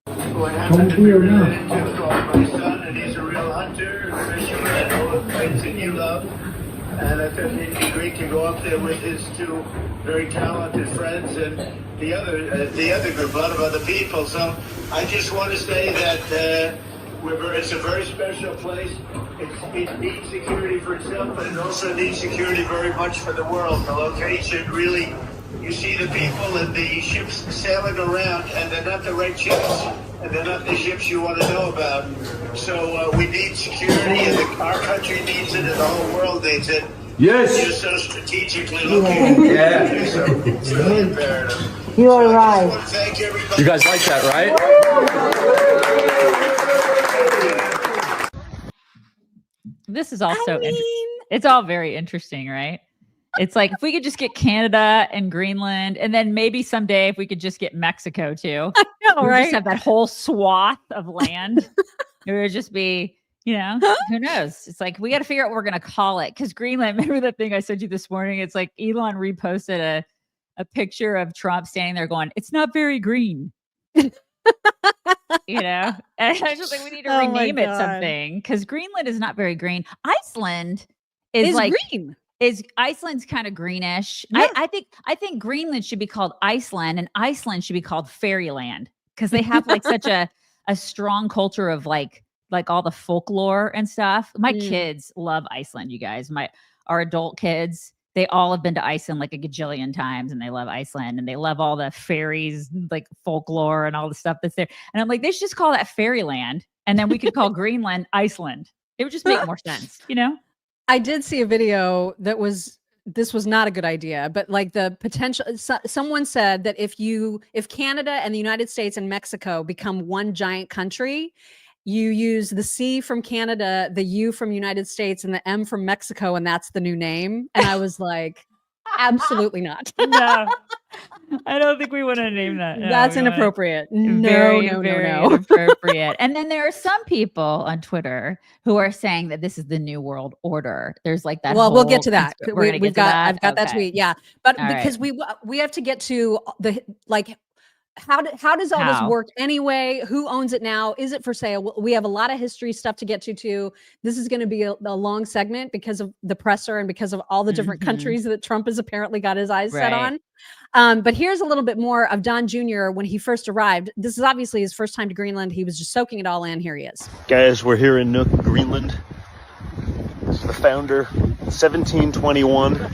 [SPEAKER 12] What happened to me related to my son, and he's a real hunter, fisherman, and all the things that you love. And I thought it'd be great to go up there with his two very talented friends and the other group, a lot of other people. So I just want to say that it's a very special place. It needs security for itself, but it also needs security very much for the world. The location really, you see the people and the ships sailing around, and they're not the right ships, and they're not the ships you want to know about. So we need security, and our country needs it, and the whole world needs it.
[SPEAKER 13] Yes.
[SPEAKER 12] You're so strategically located.
[SPEAKER 13] Yeah.
[SPEAKER 12] So it's really imperative.
[SPEAKER 13] You are right.
[SPEAKER 12] I just want to thank everybody.
[SPEAKER 13] You guys like that, right?
[SPEAKER 2] This is also it's all very interesting, right? It's like if we could just get Canada and Greenland, and then maybe someday if we could just get Mexico too.
[SPEAKER 3] I know, right?
[SPEAKER 2] Just have that whole swath of land. It would just be, you know, who knows? It's like we got to figure out what we're gonna call it. Because Greenland, remember that thing I sent you this morning? It's like Elon reposted a picture of Trump standing there going, "It's not very green." You know, and I was just like, we need to rename it something because Greenland is not very green. Iceland is like
[SPEAKER 3] green.
[SPEAKER 2] Iceland's kind of greenish.
[SPEAKER 3] Yeah.
[SPEAKER 2] I think Greenland should be called Iceland, and Iceland should be called Fairyland because they have like such a strong culture of like all the folklore and stuff. My kids love Iceland. You guys, our adult kids. They all have been to Iceland like a gajillion times, and they love Iceland, and they love all the fairies, like folklore and all the stuff that's there. And I'm like, they should just call that Fairyland, and then we could call Greenland Iceland. It would just make more sense, you know?
[SPEAKER 3] I did see a video this was not a good idea, but like the potential, someone said that if Canada and the United States and Mexico become one giant country, you use the C from Canada, the U from United States, and the M from Mexico, and that's the new name. And I was like, absolutely not.
[SPEAKER 2] No, I don't think we want to name that. No,
[SPEAKER 3] that's inappropriate.
[SPEAKER 2] Very
[SPEAKER 3] No.
[SPEAKER 2] inappropriate. And then there are some people on Twitter who are saying that this is the new world order. There's like that.
[SPEAKER 3] Well, we'll get to that.
[SPEAKER 2] I've got
[SPEAKER 3] that tweet. Yeah, but because we have to get to the like. How does all this work anyway? Who owns it now? Is it for sale? We have a lot of history stuff to get to too. This is going to be a long segment because of the presser and because of all the different countries that Trump has apparently got his eyes set on. But here's a little bit more of Don Jr. when he first arrived. This is obviously his first time to Greenland. He was just soaking it all in. Here he is.
[SPEAKER 14] Guys, we're here in Nook, Greenland. This is the founder, 1721.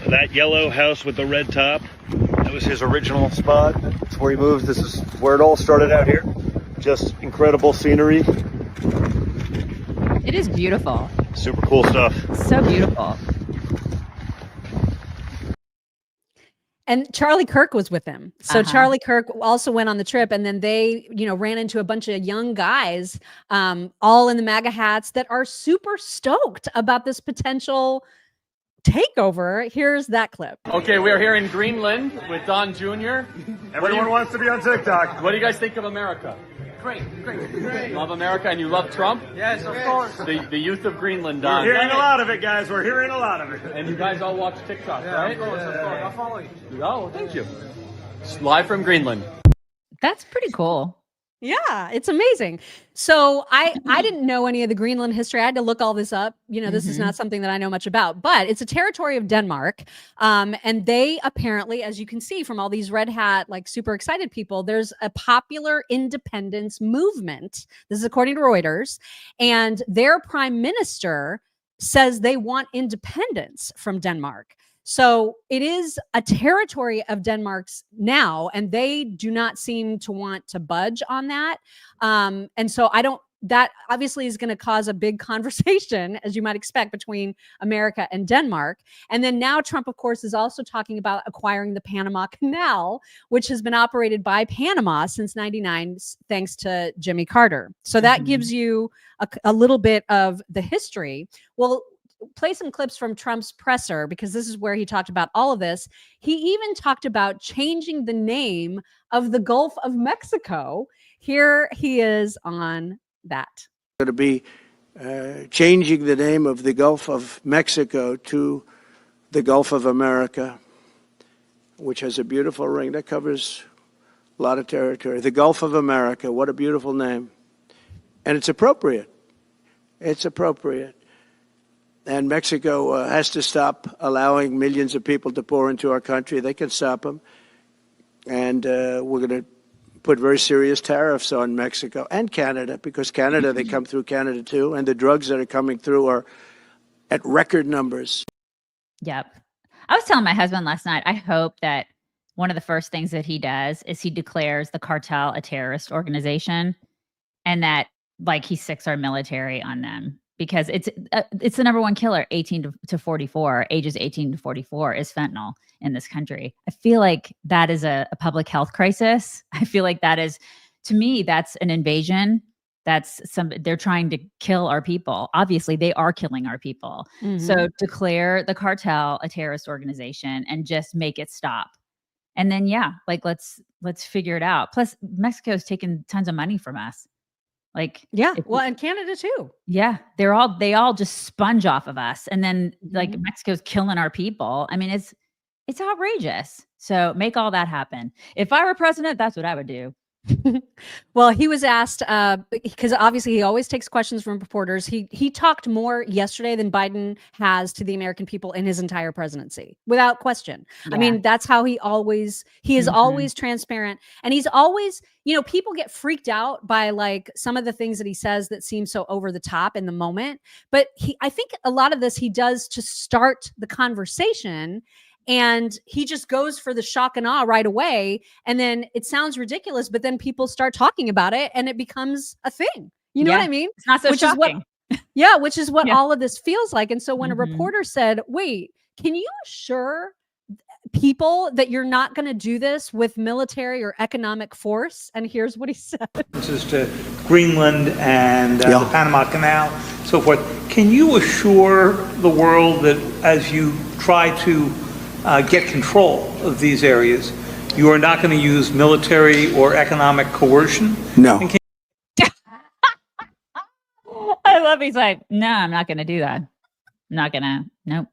[SPEAKER 14] That yellow house with the red top, that was his original spot. That's where he moved. This is where it all started out here. Just incredible scenery.
[SPEAKER 2] It is beautiful.
[SPEAKER 14] Super cool stuff.
[SPEAKER 2] So beautiful.
[SPEAKER 3] And Charlie Kirk was with him. So Charlie Kirk also went on the trip, and then they, ran into a bunch of young guys, all in the MAGA hats that are super stoked about this potential takeover. Here's that clip.
[SPEAKER 15] Okay, we are here in Greenland with Don Jr.
[SPEAKER 16] Everyone wants to be on TikTok.
[SPEAKER 15] What do you guys think of America? Great. Love America, and you love Trump?
[SPEAKER 16] Yes, of course.
[SPEAKER 15] The youth of Greenland, Don.
[SPEAKER 16] We're hearing a lot of it, guys. We're hearing a lot of it.
[SPEAKER 15] And you guys all watch TikTok, right?
[SPEAKER 16] Of course. I'll follow you.
[SPEAKER 15] Oh, thank you. It's live from Greenland.
[SPEAKER 2] That's pretty cool.
[SPEAKER 3] Yeah, it's amazing. So I didn't know any of the Greenland history. I had to look all this up. This is not something that I know much about, but it's a territory of Denmark. And they apparently, as you can see from all these red hat, like super excited people, there's a popular independence movement. This is according to Reuters. And their prime minister says they want independence from Denmark. So it is a territory of Denmark's now, and they do not seem to want to budge on that. And so that obviously is going to cause a big conversation, as you might expect, between America and Denmark. And then now Trump, of course, is also talking about acquiring the Panama Canal, which has been operated by Panama since '99, thanks to Jimmy Carter. So that gives you a little bit of the history. Well, play some clips from Trump's presser, because this is where he talked about all of this. He even talked about changing the name of the Gulf of Mexico. Here he is on that.
[SPEAKER 17] Going to be changing the name of the Gulf of Mexico to the Gulf of America, which has a beautiful ring that covers a lot of territory. The Gulf of America, what a beautiful name. And it's appropriate. It's appropriate. And Mexico has to stop allowing millions of people to pour into our country. They can stop them. And we're going to put very serious tariffs on Mexico and Canada, because Canada, they come through Canada too. And the drugs that are coming through are at record numbers.
[SPEAKER 2] Yep. I was telling my husband last night, I hope that one of the first things that he does is he declares the cartel a terrorist organization, and that like he sicks our military on them, because it's the number one killer, 18 to 44, ages 18 to 44 is fentanyl in this country. I feel like that is a public health crisis. I feel like that is, to me, that's an invasion. They're trying to kill our people. Obviously, they are killing our people. So declare the cartel a terrorist organization and just make it stop. And then, let's figure it out. Plus, Mexico's taken tons of money from us.
[SPEAKER 3] And Canada too.
[SPEAKER 2] Yeah, they all just sponge off of us, and then Mexico's killing our people. I mean, it's outrageous. So make all that happen. If I were president, that's what I would do.
[SPEAKER 3] Well, he was asked, because obviously he always takes questions from reporters. He talked more yesterday than Biden has to the American people in his entire presidency, without question. Yeah. I mean, that's how he is always transparent. And he's always, people get freaked out by like some of the things that he says that seem so over the top in the moment. But I think a lot of this he does to start the conversation. And he just goes for the shock and awe right away. And then it sounds ridiculous, but then people start talking about it and it becomes a thing. You know what I mean?
[SPEAKER 2] It's not so shocking.
[SPEAKER 3] Which is what all of this feels like. And so when a reporter said, wait, can you assure people that you're not going to do this with military or economic force? And here's what he said.
[SPEAKER 18] This is to Greenland and the Panama Canal, so forth. Can you assure the world that as you try to get control of these areas, you are not going to use military or economic coercion?
[SPEAKER 17] No.
[SPEAKER 2] I love he's like, no, I'm not going to do that. I'm not going to. Nope.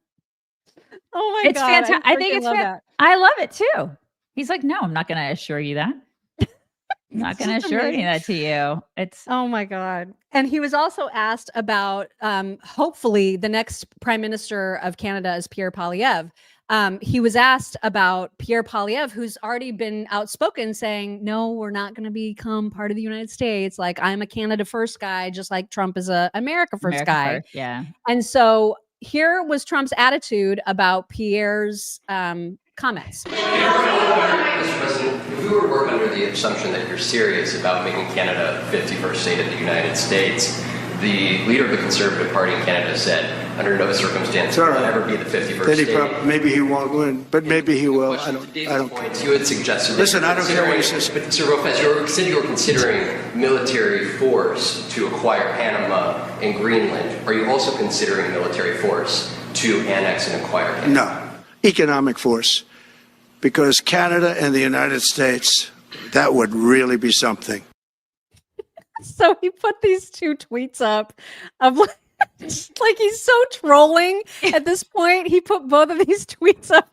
[SPEAKER 3] Oh my God.
[SPEAKER 2] It's fantastic. I think it's fantastic. I love it too. He's like, no, I'm not going to assure you that. I'm not going to assure any of that to you. It's
[SPEAKER 3] oh my God. And he was also asked about hopefully the next prime minister of Canada is Pierre Poilievre. He was asked about Pierre Poilievre, who's already been outspoken saying, no, we're not going to become part of the United States. Like, I'm a Canada first guy, just like Trump is a America first guy.
[SPEAKER 2] First, yeah.
[SPEAKER 3] And so here was Trump's attitude about Pierre's comments.
[SPEAKER 19] Mr. President, if we were to work under the assumption that you're serious about making Canada 51st state of the United States, the leader of the Conservative Party in Canada said, under no circumstance will it ever be the 51st state.
[SPEAKER 17] Maybe he won't win, but maybe he will. I don't
[SPEAKER 19] care. You had suggested
[SPEAKER 17] Listen, I don't care what he says.
[SPEAKER 19] But Sir Lopez, you said you were considering military force to acquire Panama and Greenland. Are you also considering military force to annex and acquire Canada?
[SPEAKER 17] No, economic force. Because Canada and the United States, that would really be something.
[SPEAKER 3] So he put these two tweets up of like he's so trolling at this point. He put both of these tweets up.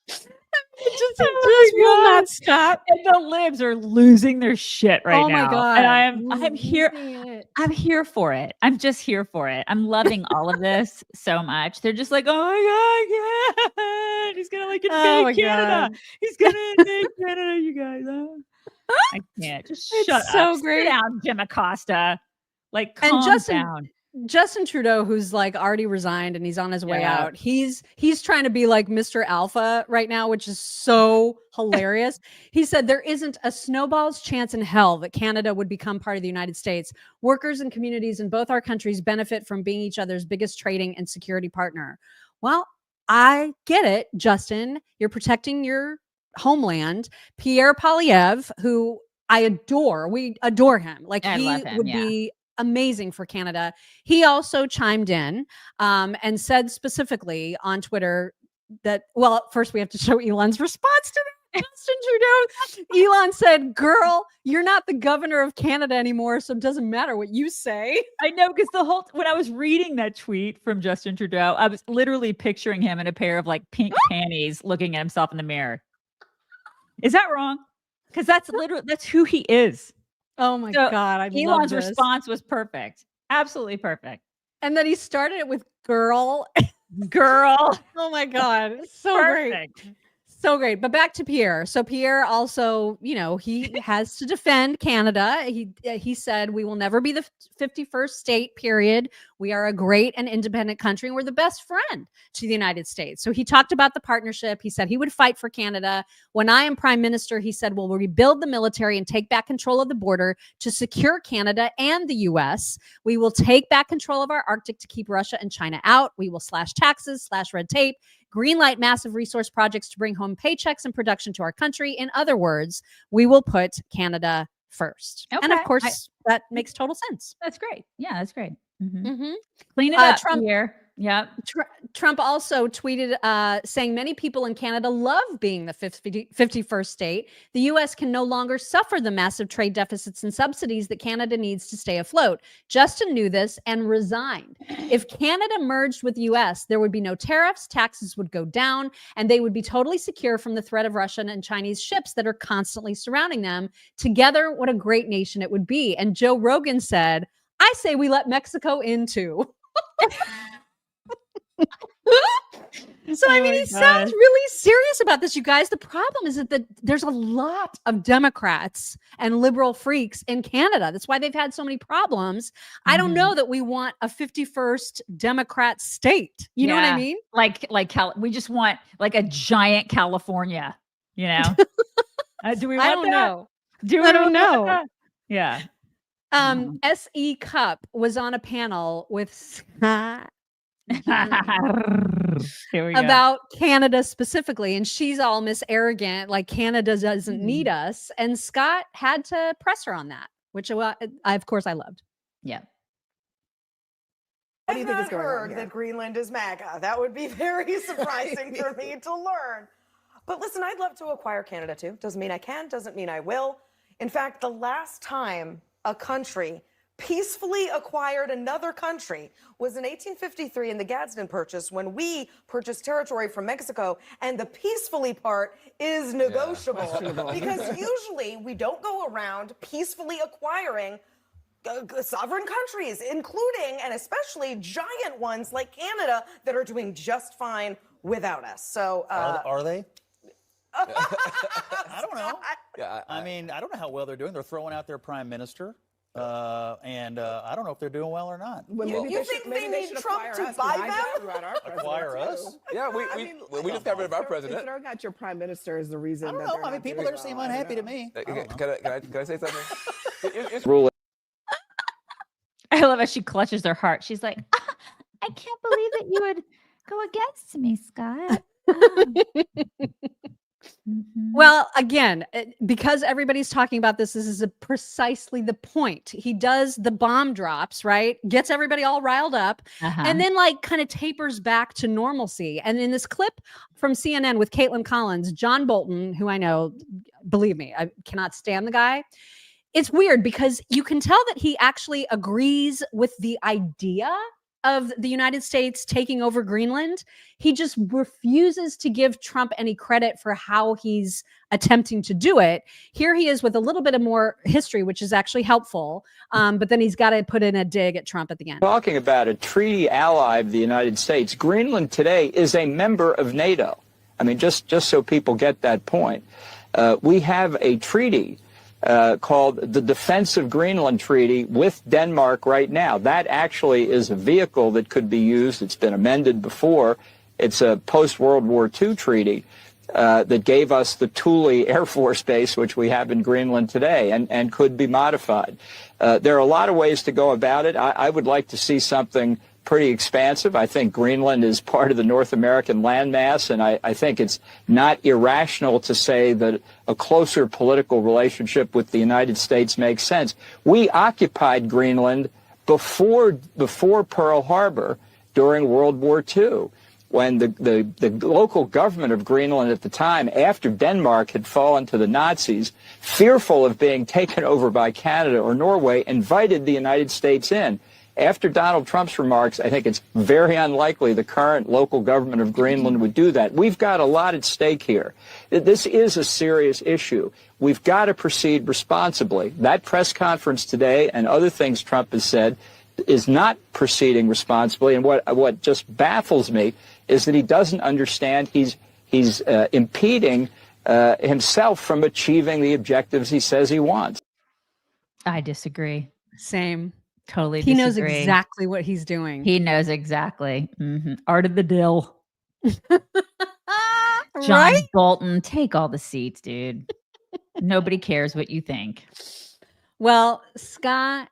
[SPEAKER 3] It just will not stop.
[SPEAKER 2] And the libs are losing their shit right now.
[SPEAKER 3] Oh my God.
[SPEAKER 2] And I'm here. I'm here for it. I'm just here for it. I'm loving all of this so much. They're just like, oh my God, yeah. He's gonna like invade Canada. He's gonna invade Canada, you guys. I can't. Just shut up.
[SPEAKER 3] So great.
[SPEAKER 2] Sit down, Jim Acosta. Like, calm down.
[SPEAKER 3] Justin Trudeau, who's like already resigned and he's on his way
[SPEAKER 2] Yeah.
[SPEAKER 3] out, he's trying to be like Mr. Alpha right now, which is so hilarious. He said there isn't a snowball's chance in hell that Canada would become part of the United States. Workers and communities in both our countries benefit from being each other's biggest trading and security partner. Well, I get it, Justin. You're protecting your homeland. Pierre Poilievre, who I adore, we adore him. Like
[SPEAKER 2] I
[SPEAKER 3] he
[SPEAKER 2] love him,
[SPEAKER 3] would
[SPEAKER 2] yeah.
[SPEAKER 3] be amazing for Canada. He also chimed in and said specifically on Twitter that, well, first we have to show Elon's response to Justin Trudeau. Elon said, girl, you're not the governor of Canada anymore, so it doesn't matter what you say.
[SPEAKER 2] I know, because when I was reading that tweet from Justin Trudeau, I was literally picturing him in a pair of like pink panties looking at himself in the mirror. Is that wrong? Because that's who he is.
[SPEAKER 3] Oh my God. I love
[SPEAKER 2] Elon's
[SPEAKER 3] this.
[SPEAKER 2] response was perfect. Absolutely perfect.
[SPEAKER 3] And then he started it with girl.
[SPEAKER 2] Girl.
[SPEAKER 3] Oh my God. So
[SPEAKER 2] Perfect.
[SPEAKER 3] great. So great. But back to Pierre. So Pierre also, he has to defend Canada. He said, we will never be the 51st state, period. We are a great and independent country, and we're the best friend to the United States. So he talked about the partnership. He said he would fight for Canada. When I am prime minister, he said, we'll rebuild the military and take back control of the border to secure Canada and the U.S. We will take back control of our Arctic to keep Russia and China out. We will slash taxes, slash red tape, greenlight massive resource projects to bring home paychecks and production to our country. In other words, we will put Canada first.
[SPEAKER 2] Okay.
[SPEAKER 3] And of course, that makes total sense.
[SPEAKER 2] That's great. Yeah, that's great. Mm-hmm.
[SPEAKER 3] Mm-hmm.
[SPEAKER 2] Clean it up
[SPEAKER 3] Trump,
[SPEAKER 2] here. Yeah.
[SPEAKER 3] Trump also tweeted saying many people in Canada love being the 51st state. The U.S. can no longer suffer the massive trade deficits and subsidies that Canada needs to stay afloat. Justin knew this and resigned. If Canada merged with the U.S., there would be no tariffs, taxes would go down, and they would be totally secure from the threat of Russian and Chinese ships that are constantly surrounding them. Together, what a great nation it would be. And Joe Rogan said, I say we let Mexico in too. So, I mean, he sounds really serious about this, you guys. The problem is that there's a lot of Democrats and liberal freaks in Canada. That's why they've had so many problems. I don't know that we want a 51st Democrat state. You know what I mean?
[SPEAKER 2] We just want like a giant California, Do we want
[SPEAKER 3] I don't
[SPEAKER 2] that?
[SPEAKER 3] know.
[SPEAKER 2] I
[SPEAKER 3] don't know.
[SPEAKER 2] That? Yeah.
[SPEAKER 3] S.E. Cupp was on a panel with Scott
[SPEAKER 2] Here we go.
[SPEAKER 3] about Canada specifically, and she's all Miss Arrogant, like Canada doesn't need us. And Scott had to press her on that, which of course I loved.
[SPEAKER 2] Yeah.
[SPEAKER 20] What do you think is going on here? That Greenland is MAGA. That would be very surprising for me to learn. But listen, I'd love to acquire Canada too. Doesn't mean I can, doesn't mean I will. In fact, the last time a country peacefully acquired another country was in 1853 in the Gadsden Purchase, when we purchased territory from Mexico, and the peacefully part is negotiable. Because usually we don't go around peacefully acquiring sovereign countries, including and especially giant ones like Canada that are doing just fine without us. So
[SPEAKER 21] are they? I don't know. Yeah, I mean, I don't know how well they're doing. They're throwing out their prime minister. And I don't know if they're doing well or not.
[SPEAKER 20] Well, you think they need Trump to buy them?
[SPEAKER 21] Acquire us?
[SPEAKER 13] Yeah, we just got rid of our president.
[SPEAKER 22] Throwing out your prime minister is the reason.
[SPEAKER 21] I don't know. I mean, people there seem unhappy to me.
[SPEAKER 13] Can I say something?
[SPEAKER 21] Rule.
[SPEAKER 2] I love how she clutches her heart. She's like, I can't believe that you would go against me, Scott.
[SPEAKER 3] Well, again, because everybody's talking about this is precisely the point. He does the bomb drops, right? Gets everybody all riled up, and then like kind of tapers back to normalcy. And in this clip from CNN with Caitlin Collins, John Bolton, who I know, believe me, I cannot stand the guy. It's weird because you can tell that he actually agrees with the idea of the United States taking over Greenland. He just refuses to give Trump any credit for how he's attempting to do it. Here he is with a little bit of more history, which is actually helpful. But then he's got to put in a dig at Trump at the end.
[SPEAKER 23] Talking about a treaty ally of the United States, Greenland today is a member of NATO. I mean, just so people get that point. We have a treaty called the Defense of Greenland Treaty with Denmark right now. That actually is a vehicle that could be used. It's been amended before. It's a post-World War II treaty that gave us the Thule Air Force Base, which we have in Greenland today, and could be modified. There are a lot of ways to go about it. I would like to see something pretty expansive. I think Greenland is part of the North American landmass, and I think it's not irrational to say that a closer political relationship with the United States makes sense. We occupied Greenland before Pearl Harbor during World War II, when the local government of Greenland at the time, after Denmark had fallen to the Nazis, fearful of being taken over by Canada or Norway, invited the United States in. After Donald Trump's remarks, I think it's very unlikely the current local government of Greenland would do that. We've got a lot at stake here. This is a serious issue. We've got to proceed responsibly. That press conference today and other things Trump has said is not proceeding responsibly. And what just baffles me is that he doesn't understand he's impeding himself from achieving the objectives he says he wants.
[SPEAKER 2] I disagree.
[SPEAKER 3] Same.
[SPEAKER 2] Totally
[SPEAKER 3] He knows
[SPEAKER 2] disagree.
[SPEAKER 3] exactly what he's doing.
[SPEAKER 2] He knows exactly. Art of the deal. John
[SPEAKER 3] Right?
[SPEAKER 2] Bolton, take all the seats, dude. Nobody cares what you think.
[SPEAKER 3] Well, Scott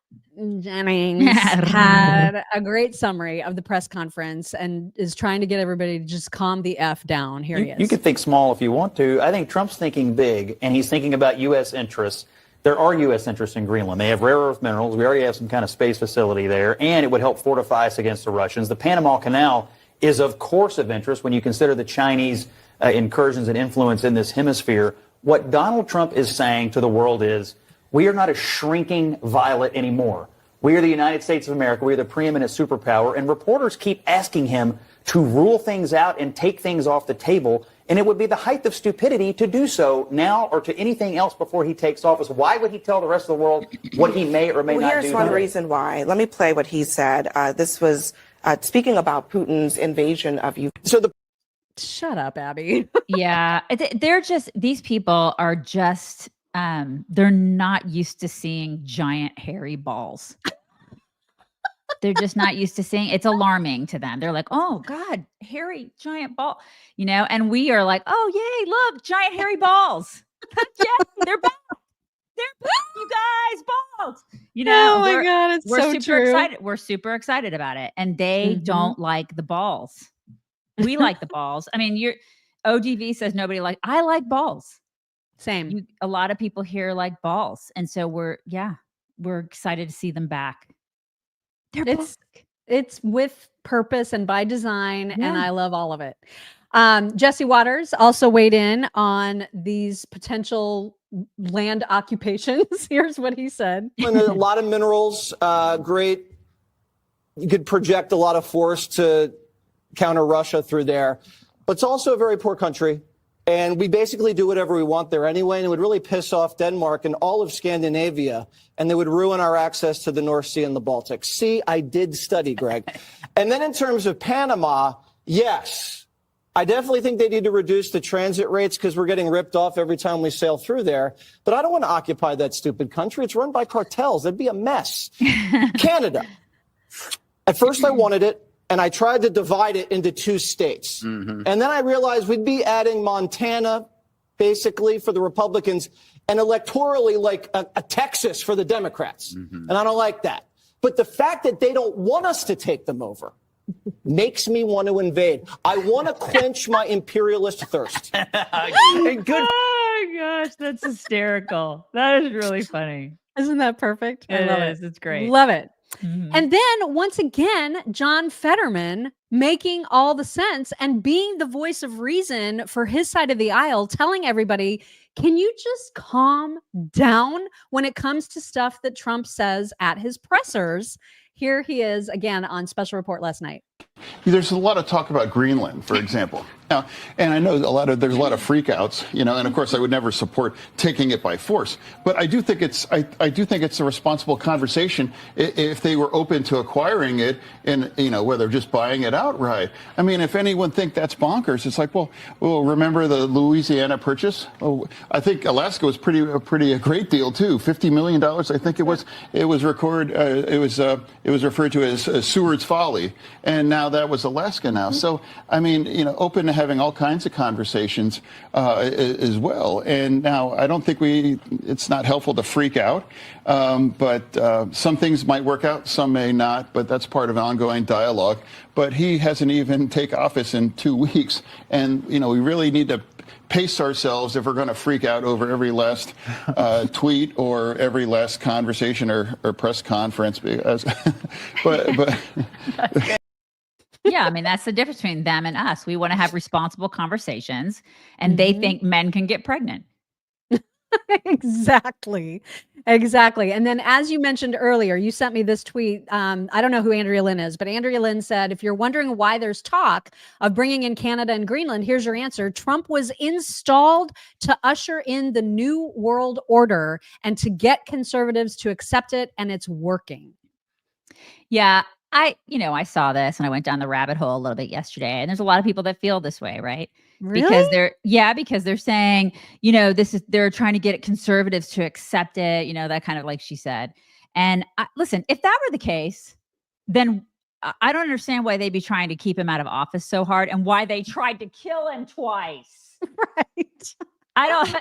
[SPEAKER 3] Jennings had a great summary of the press conference and is trying to get everybody to just calm the F down. Here he is.
[SPEAKER 1] You could think small if you want to. I think Trump's thinking big, and he's thinking about U.S. interests. There are U.S. interests in Greenland. They have rare earth minerals. We already have some kind of space facility there, and it would help fortify us against the Russians. The Panama Canal is, of course, of interest when you consider the Chinese incursions and influence in this hemisphere. What Donald Trump is saying to the world is, we are not a shrinking violet anymore. We are the United States of America. We are the preeminent superpower, and reporters keep asking him to rule things out and take things off the table. And it would be the height of stupidity to do so now or to anything else before he takes office. Why would he tell the rest of the world what he may or may not do?
[SPEAKER 4] Here's one reason why. Let me play what he said. This was speaking about Putin's invasion of Ukraine.
[SPEAKER 3] Shut up, Abby.
[SPEAKER 2] Yeah. They're just, these people are just, they're not used to seeing giant hairy balls. They're just not used to seeing. It's alarming to them. They're like, oh God, hairy giant ball, and we are like, oh yay, look, giant hairy balls. Yeah, they're back. They're back, you guys, balls.
[SPEAKER 3] Oh my God, it's
[SPEAKER 2] we're
[SPEAKER 3] so
[SPEAKER 2] super
[SPEAKER 3] true.
[SPEAKER 2] excited. We're super excited about it. And they don't like the balls. We like the balls. I mean, OGV says nobody I like balls.
[SPEAKER 3] Same.
[SPEAKER 2] A lot of people here like balls. And so we're excited to see them back.
[SPEAKER 3] It's with purpose and by design, and I love all of it. Jesse Waters also weighed in on these potential land occupations. Here's what he said.
[SPEAKER 7] And there's a lot of minerals, great. You could project a lot of force to counter Russia through there. But it's also a very poor country. And we basically do whatever we want there anyway, and it would really piss off Denmark and all of Scandinavia, and they would ruin our access to the North Sea and the Baltic. See, I did study, Greg. And then in terms of Panama, yes, I definitely think they need to reduce the transit rates because we're getting ripped off every time we sail through there. But I don't want to occupy that stupid country. It's run by cartels. That'd be a mess. Canada. At first I wanted it. And I tried to divide it into 2 states. And then I realized we'd be adding Montana, basically, for the Republicans, and electorally like a Texas for the Democrats. And I don't like that. But the fact that they don't want us to take them over makes me want to invade. I want to quench my imperialist thirst.
[SPEAKER 2] Good. Oh my gosh, that's hysterical. That is really funny.
[SPEAKER 3] Isn't that perfect? I love it.
[SPEAKER 2] It's great.
[SPEAKER 3] Love it. And then once again, John Fetterman making all the sense and being the voice of reason for his side of the aisle, telling everybody, can you just calm down when it comes to stuff that Trump says at his pressers? Here he is again on Special Report last night.
[SPEAKER 10] There's a lot of talk about Greenland, for example. Now, and I know there's a lot of freakouts, and of course I would never support taking it by force. But I do think I do think it's a responsible conversation if they were open to acquiring it and, whether just buying it outright. I mean, if anyone think that's bonkers, it's like, well, remember the Louisiana purchase? Oh, I think Alaska was a great deal too. $50 million, I think it was. It was referred to as Seward's Folly, and now that was Alaska now. So, I mean, open to having all kinds of conversations as well. And now I don't think it's not helpful to freak out, but some things might work out, some may not, but that's part of an ongoing dialogue. But he hasn't even taken office in 2 weeks. And, we really need to pace ourselves if we're going to freak out over every last tweet or every last conversation or press conference. Because, but
[SPEAKER 2] yeah, I mean, that's the difference between them and us. We want to have responsible conversations, and they think men can get pregnant.
[SPEAKER 3] Exactly. And then, as you mentioned earlier, you sent me this tweet. I don't know who Andrea Lynn is, but Andrea Lynn said, if you're wondering why there's talk of bringing in Canada and Greenland, here's your answer. Trump was installed to usher in the new world order and to get conservatives to accept it, and it's working.
[SPEAKER 2] Yeah. I saw this and I went down the rabbit hole a little bit yesterday, and there's a lot of people that feel this way, right?
[SPEAKER 3] Really?
[SPEAKER 2] Because they're saying, they're trying to get conservatives to accept it, that kind of, like she said. And listen, if that were the case, then I don't understand why they'd be trying to keep him out of office so hard and why they tried to kill him twice.
[SPEAKER 3] Right.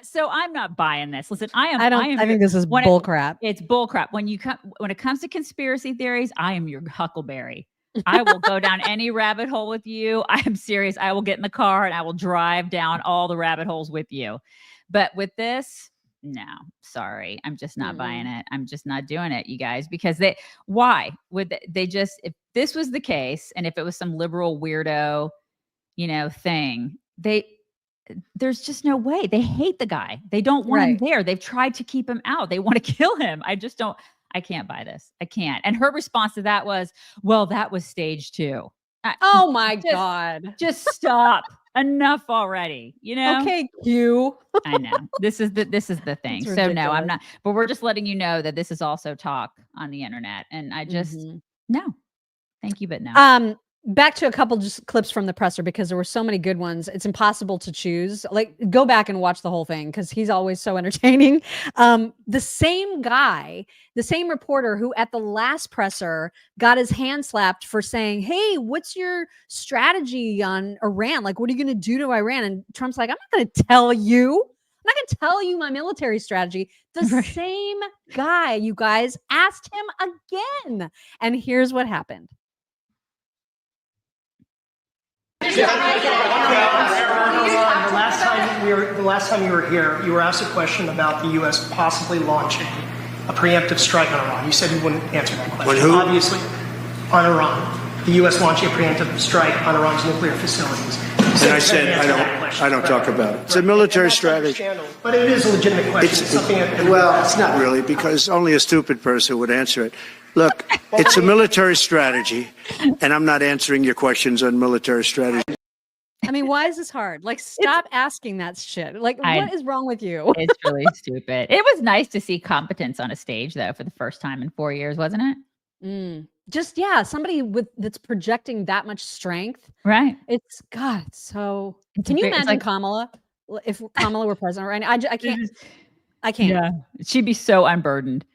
[SPEAKER 2] So I'm not buying this. Listen, I
[SPEAKER 3] think this is bull crap.
[SPEAKER 2] It's bull crap. When it comes to conspiracy theories, I am your huckleberry. I will go down any rabbit hole with you. I am serious. I will get in the car and I will drive down all the rabbit holes with you. But with this, no, sorry. I'm just not buying it. I'm just not doing it, you guys, because why would they just, if this was the case and if it was some liberal weirdo, thing, there's just no way. They hate the guy. They don't want him there. They've tried to keep him out. They want to kill him. I can't buy this. I can't. And her response to that was, well, that was stage 2.
[SPEAKER 3] Oh my God.
[SPEAKER 2] Just stop. Enough already.
[SPEAKER 3] Okay, Q.
[SPEAKER 2] I know. This is the thing. So no, I'm not. But we're just letting you know that this is also talk on the internet. And I just, no. Thank you, but no.
[SPEAKER 3] Back to a couple just clips from the presser, because there were so many good ones. It's impossible to choose. Like, go back and watch the whole thing because he's always so entertaining. The same guy, the same reporter who at the last presser got his hand slapped for saying, hey, what's your strategy on Iran? Like, what are you going to do to Iran? And Trump's like, I'm not going to tell you. I'm not going to tell you my military strategy. The same guy, you guys, asked him again. And here's what happened.
[SPEAKER 6] The last time you were here, you were asked a question about the U.S. possibly launching a preemptive strike on Iran. You said you wouldn't answer that question.
[SPEAKER 17] On who?
[SPEAKER 6] Obviously, on Iran. The U.S. launching a preemptive strike on Iran's nuclear facilities.
[SPEAKER 17] And I said I don't talk about it. It's a military strategy.
[SPEAKER 6] But it is a legitimate question.
[SPEAKER 17] It's not really, because only a stupid person would answer it. Look, it's a military strategy, and I'm not answering your questions on military strategy.
[SPEAKER 3] I mean, why is this hard? Like, stop asking that shit. Like, what is wrong with you?
[SPEAKER 2] It's really stupid. It was nice to see competence on a stage, though, for the first time in 4 years, wasn't it?
[SPEAKER 3] Just, somebody that's projecting that much strength.
[SPEAKER 2] Right.
[SPEAKER 3] It's, God, it's so... Can you imagine Kamala? If Kamala were president right now? I can't. I can't.
[SPEAKER 2] Yeah. She'd be so unburdened.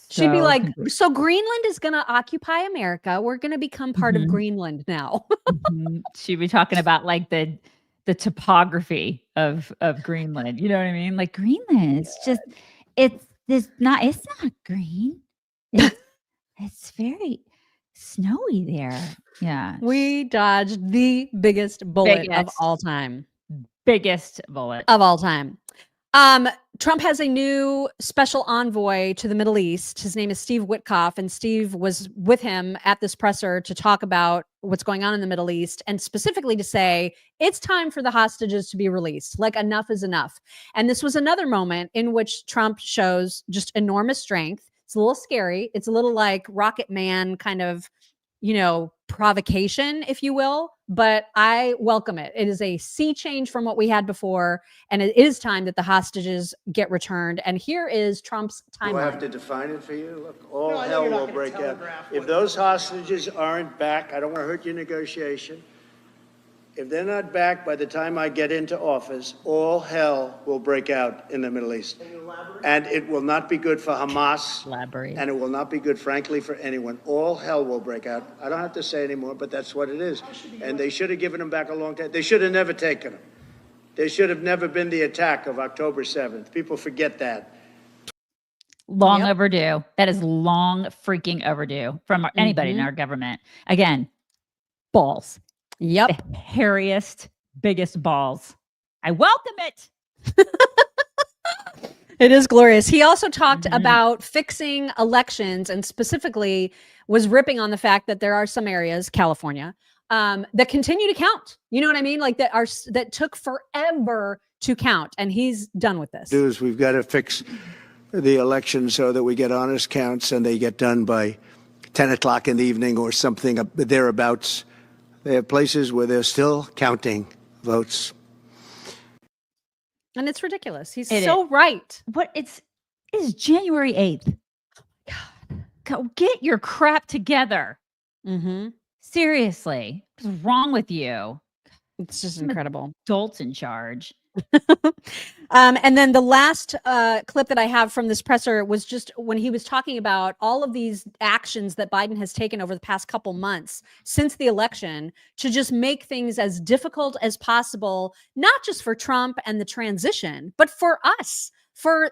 [SPEAKER 3] She'd be like, so Greenland is going to occupy America. We're going to become part of Greenland now.
[SPEAKER 2] She'd be talking about like the topography of Greenland. You know what I mean? Like, Greenland, it's not green. It's very snowy there. Yeah.
[SPEAKER 3] We dodged the biggest bullet of all time.
[SPEAKER 2] Biggest bullet
[SPEAKER 3] of all time. Trump has a new special envoy to the Middle East. His name is Steve Witkoff, and Steve was with him at this presser to talk about what's going on in the Middle East, and specifically to say it's time for the hostages to be released. Like, enough is enough. And this was another moment in which Trump shows just enormous strength. It's a little scary. It's a little like Rocket Man kind of, provocation, if you will, but I welcome it. It is a sea change from what we had before, and it is time that the hostages get returned. And here is Trump's timeline.
[SPEAKER 17] Do I have to define it for you? Look, all
[SPEAKER 6] No, I know
[SPEAKER 17] hell
[SPEAKER 6] you're not
[SPEAKER 17] will
[SPEAKER 6] gonna
[SPEAKER 17] break out.
[SPEAKER 6] telegraph
[SPEAKER 17] If
[SPEAKER 6] what-
[SPEAKER 17] those hostages aren't back, I don't want to hurt your negotiation. If they're not back by the time I get into office, all hell will break out in the Middle East. And it will not be good for Hamas. And it will not be good, frankly, for anyone. All hell will break out. I don't have to say anymore, but that's what it is. And they should have given them back a long time. They should have never taken them. There should have never been the attack of October 7th. People forget that.
[SPEAKER 2] Long overdue. That is long freaking overdue from anybody in
[SPEAKER 3] Mhm.
[SPEAKER 2] our government. Again, balls.
[SPEAKER 3] Yep.
[SPEAKER 2] The hairiest, biggest balls. I welcome it.
[SPEAKER 3] It is glorious. He also talked about fixing elections and specifically was ripping on the fact that there are some areas, California, that continue to count. You know what I mean? Like that took forever to count, and he's done with this.
[SPEAKER 17] Do is we've got to fix the election so that we get honest counts and they get done by 10 o'clock in the evening or something thereabouts. They have places where they're still counting votes.
[SPEAKER 3] And it's ridiculous. He's
[SPEAKER 2] It
[SPEAKER 3] so right.
[SPEAKER 2] What it's January 8th. Go get your crap together.
[SPEAKER 3] Mm-hmm.
[SPEAKER 2] Seriously. What's wrong with you?
[SPEAKER 3] It's just
[SPEAKER 2] Some
[SPEAKER 3] incredible.
[SPEAKER 2] Adults in charge.
[SPEAKER 3] And then the last clip that I have from this presser was just when he was talking about all of these actions that Biden has taken over the past couple months since the election to just make things as difficult as possible, not just for Trump and the transition, but for us.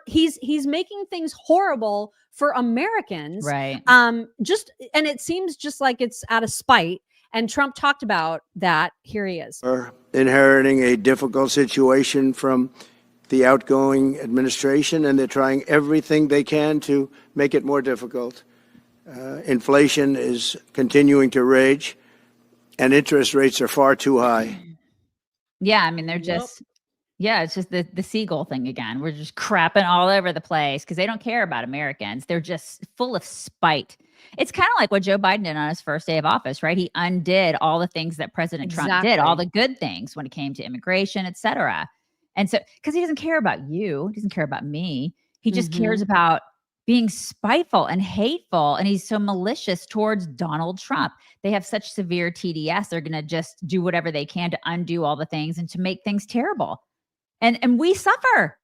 [SPEAKER 3] He's making things horrible for Americans.
[SPEAKER 2] Right.
[SPEAKER 3] And it seems just like it's out of spite. And Trump talked about that. Here he is.
[SPEAKER 17] Are inheriting a difficult situation from the outgoing administration, and they're trying everything they can to make it more difficult. Inflation is continuing to rage, and interest rates are far too high.
[SPEAKER 2] Yeah, I mean, they're just, it's just the seagull thing again. We're just crapping all over the place because they don't care about Americans. They're just full of spite. It's kind of like what Joe Biden did on his first day of office, right? He undid all the things that President Trump did, all the good things when it came to immigration, et cetera. And so, because he doesn't care about you, he doesn't care about me. He just cares about being spiteful and hateful. And he's so malicious towards Donald Trump. They have such severe TDS. They're going to just do whatever they can to undo all the things and to make things terrible. And we suffer.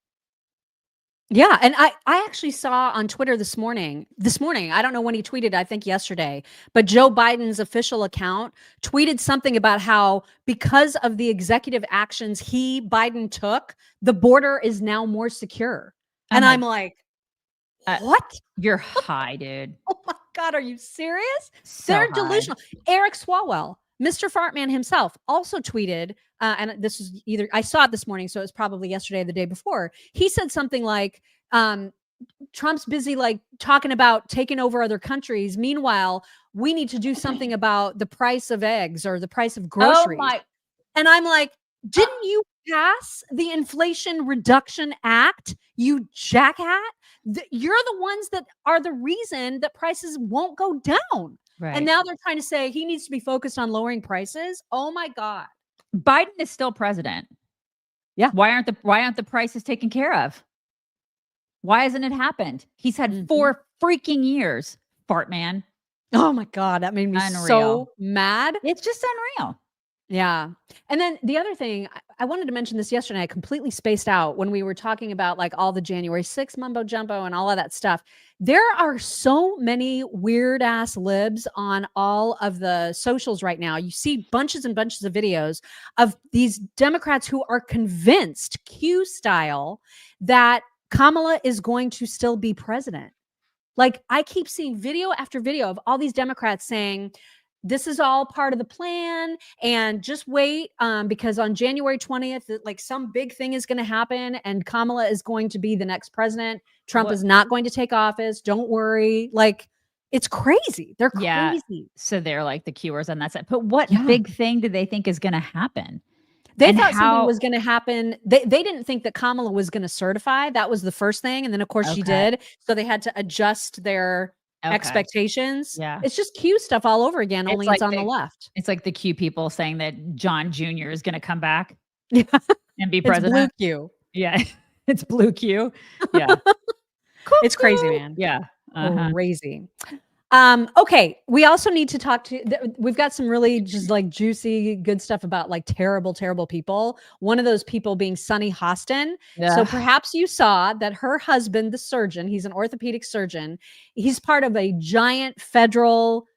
[SPEAKER 3] Yeah. And I actually saw on Twitter this morning, I don't know when he tweeted, I think yesterday, but Joe Biden's official account tweeted something about how because of the executive actions Biden took, the border is now more secure. And I'm like, what?
[SPEAKER 2] You're high, dude.
[SPEAKER 3] Oh my God, are you serious?
[SPEAKER 2] So
[SPEAKER 3] They're
[SPEAKER 2] high.
[SPEAKER 3] delusional. Eric Swalwell, Mr. Fartman himself, also tweeted, and this is I saw it this morning, so it was probably yesterday or the day before. He said something like, Trump's busy like talking about taking over other countries. Meanwhile, we need to do something about the price of eggs or the price of groceries. And I'm like, didn't you pass the Inflation Reduction Act, you jackhat? You're the ones that are the reason that prices won't go down.
[SPEAKER 2] Right.
[SPEAKER 3] And now they're trying to say he needs to be focused on lowering prices. Oh my God.
[SPEAKER 2] Biden is still president.
[SPEAKER 3] Yeah.
[SPEAKER 2] Why aren't the prices taken care of? Why hasn't it happened? He's had 4 freaking years, Fartman.
[SPEAKER 3] Oh my God. That made me so mad.
[SPEAKER 2] It's just unreal.
[SPEAKER 3] Yeah. And then the other thing, I wanted to mention this yesterday. I completely spaced out when we were talking about like all the January 6th mumbo jumbo and all of that stuff. There are so many weird ass libs on all of the socials right now. You see bunches and bunches of videos of these Democrats who are convinced, Q style, that Kamala is going to still be president. Like I keep seeing video after video of all these Democrats saying, this is all part of the plan and just wait because on January 20th, like some big thing is going to happen and Kamala is going to be the next president. Trump is not going to take office. Don't worry. Like it's crazy. They're crazy.
[SPEAKER 2] Yeah. So they're like the Qers on that side. But what big thing do they think is going to happen?
[SPEAKER 3] They thought something was going to happen. They didn't think that Kamala was going to certify. That was the first thing. And then of course she did. So they had to adjust their expectations.
[SPEAKER 2] Yeah.
[SPEAKER 3] It's just Q stuff all over again, only it's on the
[SPEAKER 2] the
[SPEAKER 3] left.
[SPEAKER 2] It's like the Q people saying that John Jr. is going to come back
[SPEAKER 3] Yeah.
[SPEAKER 2] and be
[SPEAKER 3] It's
[SPEAKER 2] president.
[SPEAKER 3] blue Q.
[SPEAKER 2] Yeah. It's blue Q. Yeah.
[SPEAKER 3] It's crazy, man.
[SPEAKER 2] Yeah.
[SPEAKER 3] Crazy. Okay. We also need to talk to, we've got some really just like juicy, good stuff about like terrible, terrible people. One of those people being Sunny Hostin. So
[SPEAKER 2] Yeah.
[SPEAKER 3] perhaps you saw that her husband, the surgeon, he's an orthopedic surgeon. He's part of a giant federal,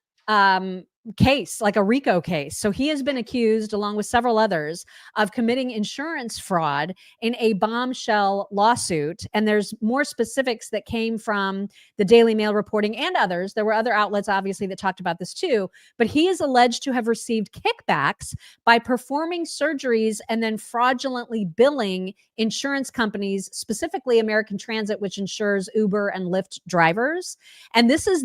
[SPEAKER 3] case, like a RICO case. So he has been accused, along with several others, of committing insurance fraud in a bombshell lawsuit. And there's more specifics that came from the Daily Mail reporting and others. There were other outlets, obviously, that talked about this too. But he is alleged to have received kickbacks by performing surgeries and then fraudulently billing insurance companies, specifically American Transit, which insures Uber and Lyft drivers. And this is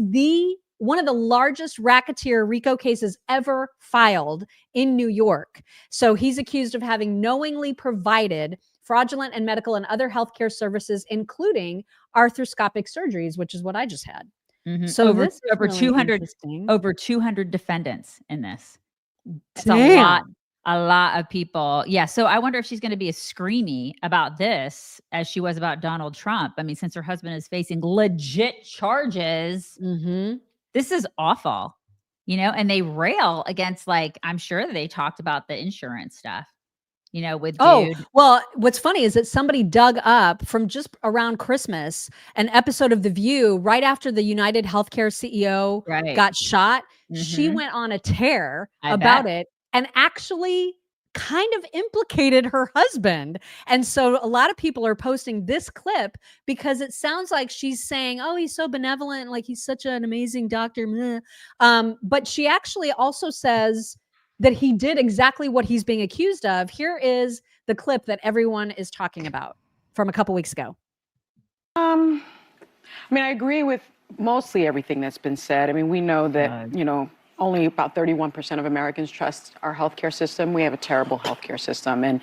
[SPEAKER 3] one of the largest racketeer RICO cases ever filed in New York. So he's accused of having knowingly provided fraudulent and medical and other healthcare services, including arthroscopic surgeries, which is what I just had. So
[SPEAKER 2] over,
[SPEAKER 3] this is
[SPEAKER 2] over
[SPEAKER 3] really
[SPEAKER 2] 200
[SPEAKER 3] interesting.
[SPEAKER 2] over 200 defendants in this. That's
[SPEAKER 3] Damn.
[SPEAKER 2] a lot of people. Yeah. So I wonder if she's going to be as screamy about this as she was about Donald Trump. I mean, since her husband is facing legit charges. This is awful, and they rail against, like, I'm sure that they talked about the insurance stuff, with dude.
[SPEAKER 3] Well, what's funny is that somebody dug up from just around Christmas an episode of The View right after the United Healthcare CEO got shot. She went on a tear about it and actually kind of implicated her husband. And so a lot of people are posting this clip because it sounds like she's saying, oh, he's so benevolent, like he's such an amazing doctor. But she actually also says that he did exactly what he's being accused of. Here is the clip that everyone is talking about from a couple weeks ago.
[SPEAKER 5] I mean, I agree with mostly everything that's been said. I mean, we know that, only about 31% of Americans trust our healthcare system. We have a terrible healthcare system. And,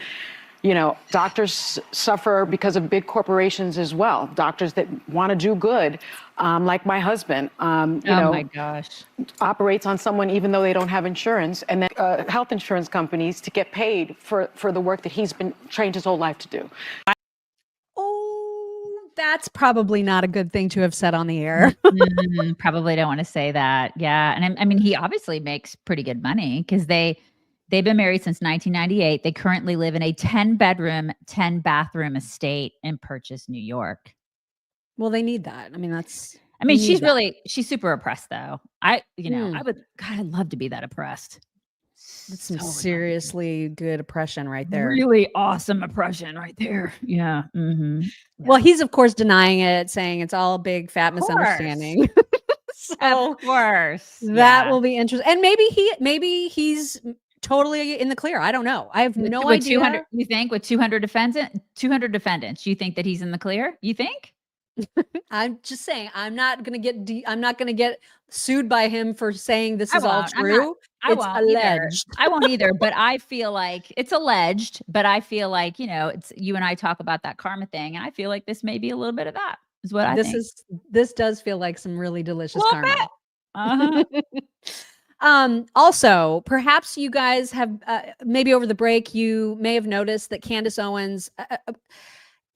[SPEAKER 5] doctors suffer because of big corporations as well. Doctors that want to do good, like my husband,
[SPEAKER 2] my gosh,
[SPEAKER 5] operates on someone even though they don't have insurance, and then health insurance companies to get paid for the work that he's been trained his whole life to do.
[SPEAKER 3] That's probably not a good thing to have said on the air.
[SPEAKER 2] Probably don't want to say that. Yeah. And I mean, he obviously makes pretty good money because they've been married since 1998. They currently live in a 10-bedroom, 10-bathroom estate in Purchase, New York.
[SPEAKER 3] Well, they need that. I mean,
[SPEAKER 2] she's super oppressed though. I'd love to be that oppressed.
[SPEAKER 3] That's some seriously good oppression right there.
[SPEAKER 2] Really awesome oppression right there. Yeah. Yeah.
[SPEAKER 3] Well, he's of course denying it, saying it's all a big fat misunderstanding. So
[SPEAKER 2] of course,
[SPEAKER 3] that will be interesting. And maybe he's totally in the clear. I don't know. I have no idea.
[SPEAKER 2] 200, you think with 200 defendants, you think that he's in the clear? You think?
[SPEAKER 3] I'm just saying, I'm not going to get sued by him for saying this is all true. It's alleged.
[SPEAKER 2] I won't either, but I feel like it's alleged, but I feel like, it's you and I talk about that karma thing. And I feel like this may be a little bit of that is what I think.
[SPEAKER 3] This does feel like some really delicious karma.
[SPEAKER 2] Uh-huh.
[SPEAKER 3] Also, perhaps you guys have, maybe over the break, you may have noticed that Candace Owens,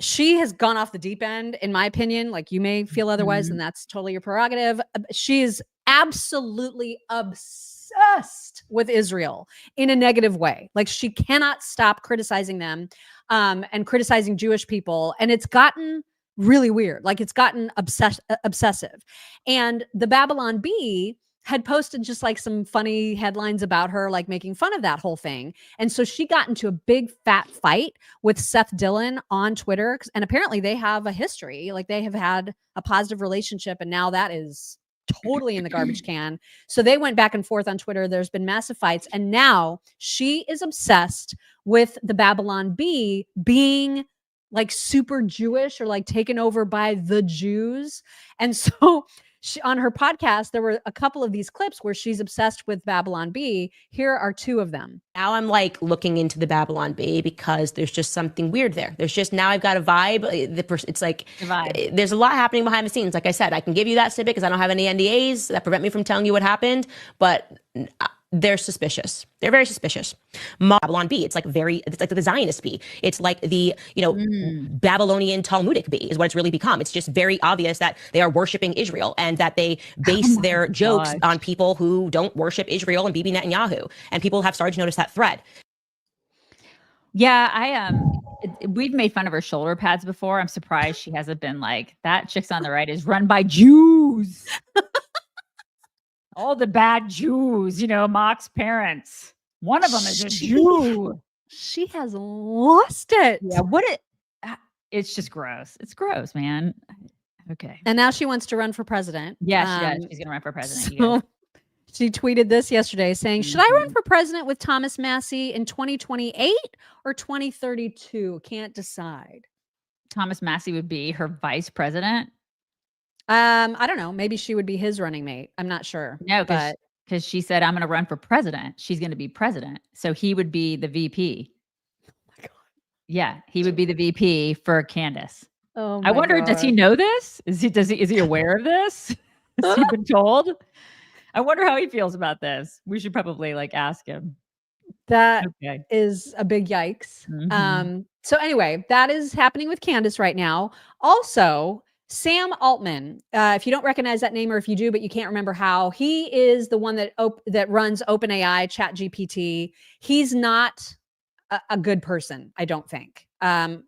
[SPEAKER 3] she has gone off the deep end, in my opinion. Like, you may feel otherwise, and that's totally your prerogative. She is absolutely obsessed with Israel in a negative way. Like, she cannot stop criticizing them and criticizing Jewish people. And it's gotten really weird. Like, it's gotten obsessive. And the Babylon Bee had posted just like some funny headlines about her, like making fun of that whole thing. And so she got into a big fat fight with Seth Dillon on Twitter. And apparently they have a history, like they have had a positive relationship. And now that is totally in the garbage can. So they went back and forth on Twitter. There's been massive fights. And now she is obsessed with the Babylon Bee being like super Jewish or like taken over by the Jews. And so on her podcast, there were a couple of these clips where she's obsessed with Babylon Bee. Here are two of them.
[SPEAKER 8] Now I'm like looking into the Babylon Bee because there's just something weird there. There's just, now I've got a vibe. It's like, there's a lot happening behind the scenes. Like I said, I can give you that snippet because I don't have any NDAs that prevent me from telling you what happened, but they're suspicious. They're very suspicious. Babylon Bee, it's like the Zionist bee. It's like the, Babylonian Talmudic bee is what it's really become. It's just very obvious that they are worshiping Israel and that they base their jokes on people who don't worship Israel and Bibi Netanyahu. And people have started to notice that thread.
[SPEAKER 2] Yeah, we've made fun of her shoulder pads before. I'm surprised she hasn't been like, that chick's on the right is run by Jews. All the bad Jews, Mock's parents. One of them is a Jew.
[SPEAKER 3] She has lost it.
[SPEAKER 2] Yeah, it's just gross. It's gross, man. Okay.
[SPEAKER 3] And now she wants to run for president.
[SPEAKER 2] Yeah, she's going to run for president.
[SPEAKER 3] So she tweeted this yesterday saying, should I run for president with Thomas Massie in 2028 or 2032? Can't decide.
[SPEAKER 2] Thomas Massie would be her vice president.
[SPEAKER 3] I don't know. Maybe she would be his running mate. I'm not sure.
[SPEAKER 2] No, because she said, I'm going to run for president. She's going to be president. So he would be the VP. Oh my God. Yeah, he would be the VP for Candace.
[SPEAKER 3] Oh my
[SPEAKER 2] I wonder,
[SPEAKER 3] God.
[SPEAKER 2] does he know this? Is he aware of this? Has he been told? I wonder how he feels about this. We should probably ask him.
[SPEAKER 3] That is a big yikes.
[SPEAKER 2] Mm-hmm.
[SPEAKER 3] So anyway, that is happening with Candace right now. Also, Sam Altman, if you don't recognize that name, or if you do, but you can't remember how, he is the one that runs OpenAI, ChatGPT. He's not a good person, I don't think.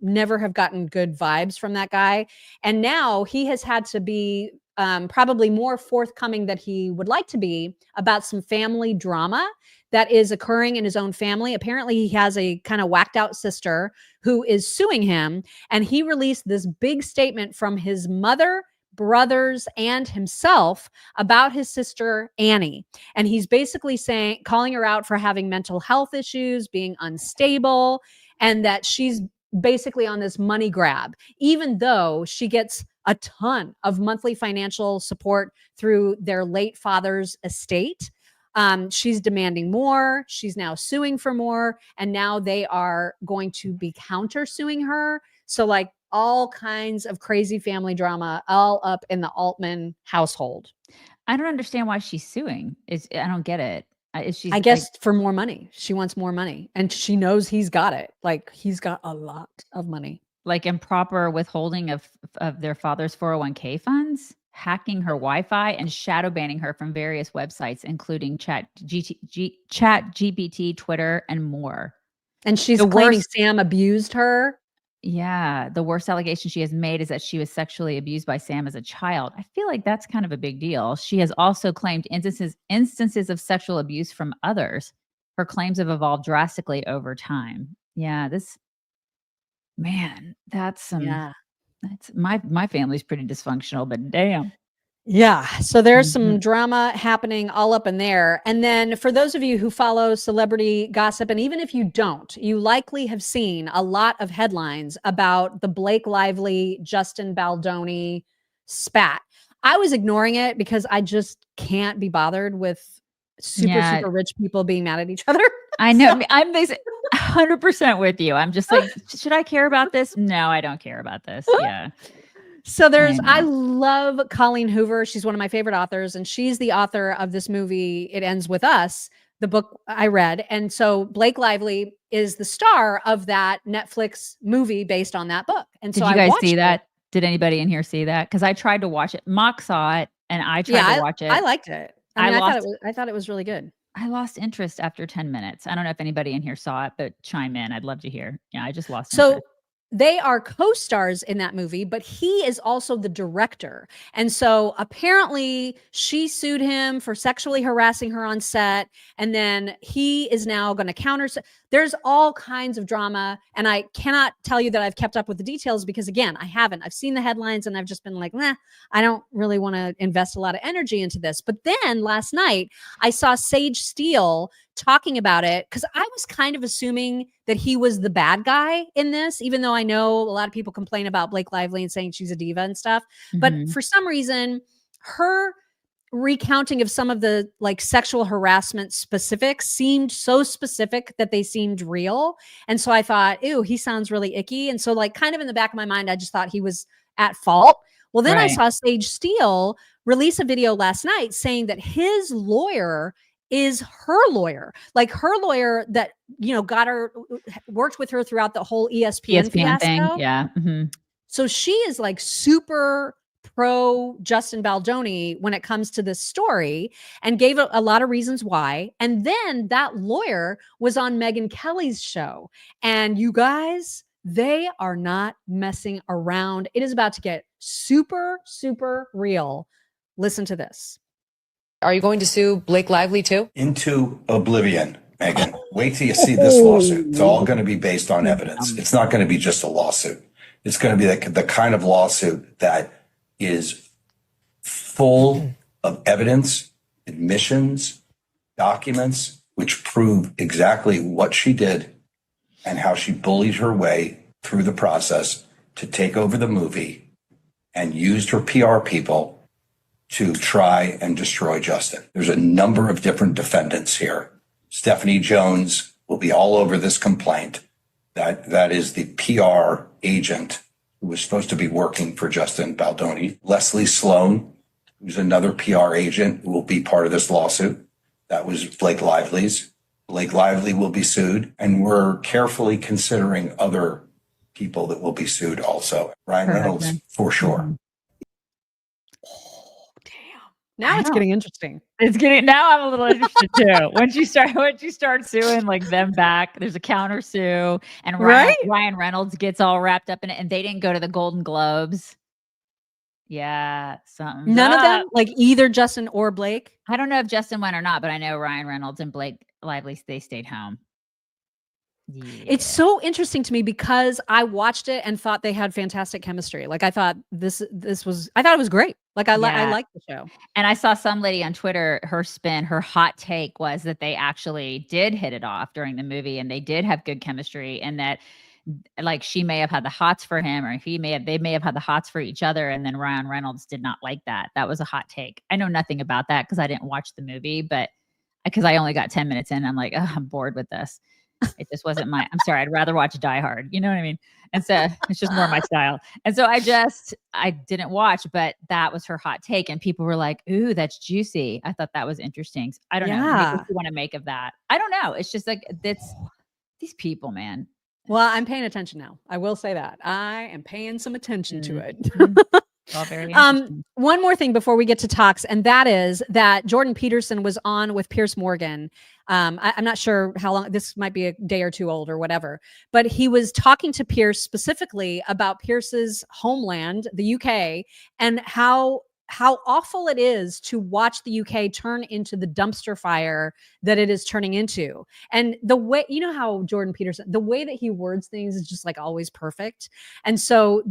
[SPEAKER 3] Never have gotten good vibes from that guy. And now he has had to be probably more forthcoming than he would like to be about some family drama that is occurring in his own family. Apparently, he has a kind of whacked out sister who is suing him. And he released this big statement from his mother, brothers, and himself about his sister, Annie. And he's basically calling her out for having mental health issues, being unstable, and that she's basically on this money grab, even though she gets a ton of monthly financial support through their late father's estate. She's demanding more. She's now suing for more. And now they are going to be countersuing her. So all kinds of crazy family drama all up in the Altman household.
[SPEAKER 2] I don't understand why she's suing. I don't get it.
[SPEAKER 3] I guess for more money. She wants more money. And she knows he's got it. He's got a lot of money.
[SPEAKER 2] Improper withholding of their father's 401k funds, hacking her Wi-Fi, and shadow banning her from various websites, including ChatGPT, Twitter, and more.
[SPEAKER 3] And she's claiming Sam abused her.
[SPEAKER 2] Yeah. The worst allegation she has made is that she was sexually abused by Sam as a child. I feel like that's kind of a big deal. She has also claimed instances of sexual abuse from others. Her claims have evolved drastically over time. Yeah. That's my family's pretty dysfunctional, but damn.
[SPEAKER 3] Yeah. So there's some drama happening all up in there. And then for those of you who follow celebrity gossip, and even if you don't, you likely have seen a lot of headlines about the Blake Lively, Justin Baldoni spat. I was ignoring it because I just can't be bothered with super rich people being mad at each other.
[SPEAKER 2] I know. I'm 100% with you. I'm just should I care about this? No, I don't care about this. Yeah.
[SPEAKER 3] So I love Colleen Hoover. She's one of my favorite authors, and she's the author of this movie, It Ends With Us, the book I read. And so Blake Lively is the star of that Netflix movie based on that book. And so
[SPEAKER 2] did you guys see that? Did anybody in here see that? Because I tried to watch it. Mock saw it, and I tried to watch it.
[SPEAKER 3] I liked it. I thought it was really good.
[SPEAKER 2] I lost interest after 10 minutes. I don't know if anybody in here saw it, but chime in. I'd love to hear. Yeah, I just lost interest.
[SPEAKER 3] They are co-stars in that movie, but he is also the director. And so apparently she sued him for sexually harassing her on set. And then he is now going to counter. There's all kinds of drama. And I cannot tell you that I've kept up with the details because, again, I haven't. I've seen the headlines and I've just been like, nah, I don't really want to invest a lot of energy into this. But then last night I saw Sage Steele talking about it because I was kind of assuming that he was the bad guy in this, even though I know a lot of people complain about Blake Lively and saying she's a diva and stuff. But for some reason, her recounting of some of the like sexual harassment specifics seemed so specific that they seemed real. And so I thought, ew, he sounds really icky. And so like kind of in the back of my mind, I just thought he was at fault. Well, then I saw Sage Steele release a video last night saying that his lawyer is her lawyer, like her lawyer that, you know, got her, worked with her throughout the whole ESPN fiasco.
[SPEAKER 2] thing. Yeah.
[SPEAKER 3] So she is like super pro Justin Baldoni when it comes to this story and gave a lot of reasons why. And then that lawyer was on Megyn Kelly's show. And you guys, they are not messing around. It is about to get super, super real. Listen to this.
[SPEAKER 9] Are you going to sue Blake Lively too?
[SPEAKER 11] Into oblivion, Megyn. Wait till you see this lawsuit. It's all going to be based on evidence. It's not going to be just a lawsuit. It's going to be the kind of lawsuit that is full of evidence, admissions, documents, which prove exactly what she did and how she bullied her way through the process to take over the movie and used her PR people to try and destroy Justin. There's a number of different defendants here. Stephanie Jones will be all over this complaint. That is the PR agent who was supposed to be working for Justin Baldoni. Leslie Sloan, who's another PR agent who will be part of this lawsuit. That was Blake Lively's. Blake Lively will be sued, and we're carefully considering other people that will be sued also. Ryan Reynolds, for sure.
[SPEAKER 3] Now it's getting interesting.
[SPEAKER 2] It's getting, now I'm a little interested too. Once you start suing like them back, there's a counter sue, and Ryan Reynolds gets all wrapped up in it, and they didn't go to the Golden Globes. Yeah, something.
[SPEAKER 3] None of them, like either Justin or Blake.
[SPEAKER 2] I don't know if Justin went or not, but I know Ryan Reynolds and Blake Lively, they stayed home. Yeah.
[SPEAKER 3] It's so interesting to me because I watched it and thought they had fantastic chemistry. Like I thought I thought it was great. Like I liked the show.
[SPEAKER 2] And I saw some lady on Twitter, her hot take was that they actually did hit it off during the movie and they did have good chemistry, and that like she may have had the hots for him, or they may have had the hots for each other. And then Ryan Reynolds did not like that. That was a hot take. I know nothing about that because I didn't watch the movie, but because I only got 10 minutes in, I'm like, I'm bored with this. It just wasn't I'm sorry. I'd rather watch Die Hard. You know what I mean? And so it's just more my style. And so I didn't watch, but that was her hot take. And people were like, ooh, that's juicy. I thought that was interesting. I don't know what you want to make of that. I don't know. It's just like, these people, man.
[SPEAKER 3] Well, I'm paying attention now. I will say that. I am paying some attention to it.
[SPEAKER 2] All very interesting.
[SPEAKER 3] One more thing before we get to talks, and that is that Jordan Peterson was on with Piers Morgan. I'm not sure how long, this might be a day or two old or whatever, but he was talking to Piers specifically about Piers's homeland, the UK, and how awful it is to watch the UK turn into the dumpster fire that it is turning into. And the way, you know how Jordan Peterson, the way that he words things is just like always perfect. And so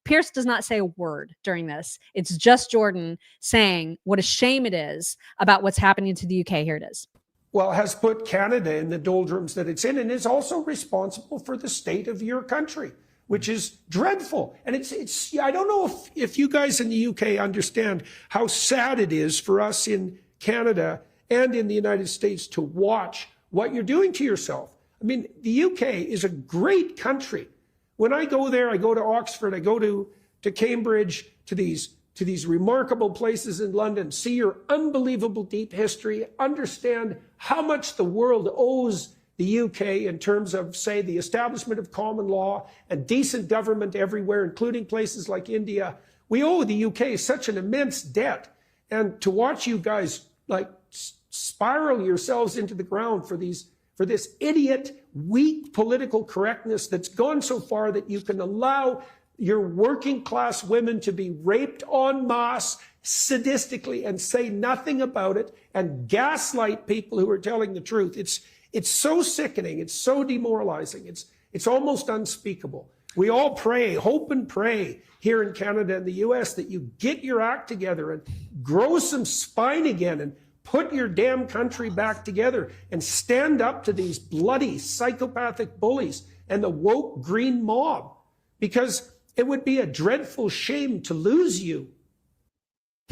[SPEAKER 3] Piers does not say a word during this. It's just Jordan saying what a shame it is about what's happening to the UK. Here it is.
[SPEAKER 12] Well, has put Canada in the doldrums that it's in, and is also responsible for the state of your country, which is dreadful. And it's I don't know if you guys in the UK understand how sad it is for us in Canada and in the United States to watch what you're doing to yourself. I mean, the UK is a great country. When I go there, I go to Oxford, I go to Cambridge, to these remarkable places in London, see your unbelievable deep history, understand how much the world owes the UK in terms of, say, the establishment of common law and decent government everywhere, including places like India. We owe the UK such an immense debt. And to watch you guys like spiral yourselves into the ground for this idiot, weak political correctness that's gone so far that you can allow your working class women to be raped en masse sadistically and say nothing about it and gaslight people who are telling the truth. It's so sickening. It's so demoralizing. It's almost unspeakable. We all pray, hope and pray here in Canada and the US that you get your act together and grow some spine again and put your damn country back together and stand up to these bloody psychopathic bullies and the woke green mob, because it would be a dreadful shame to lose you.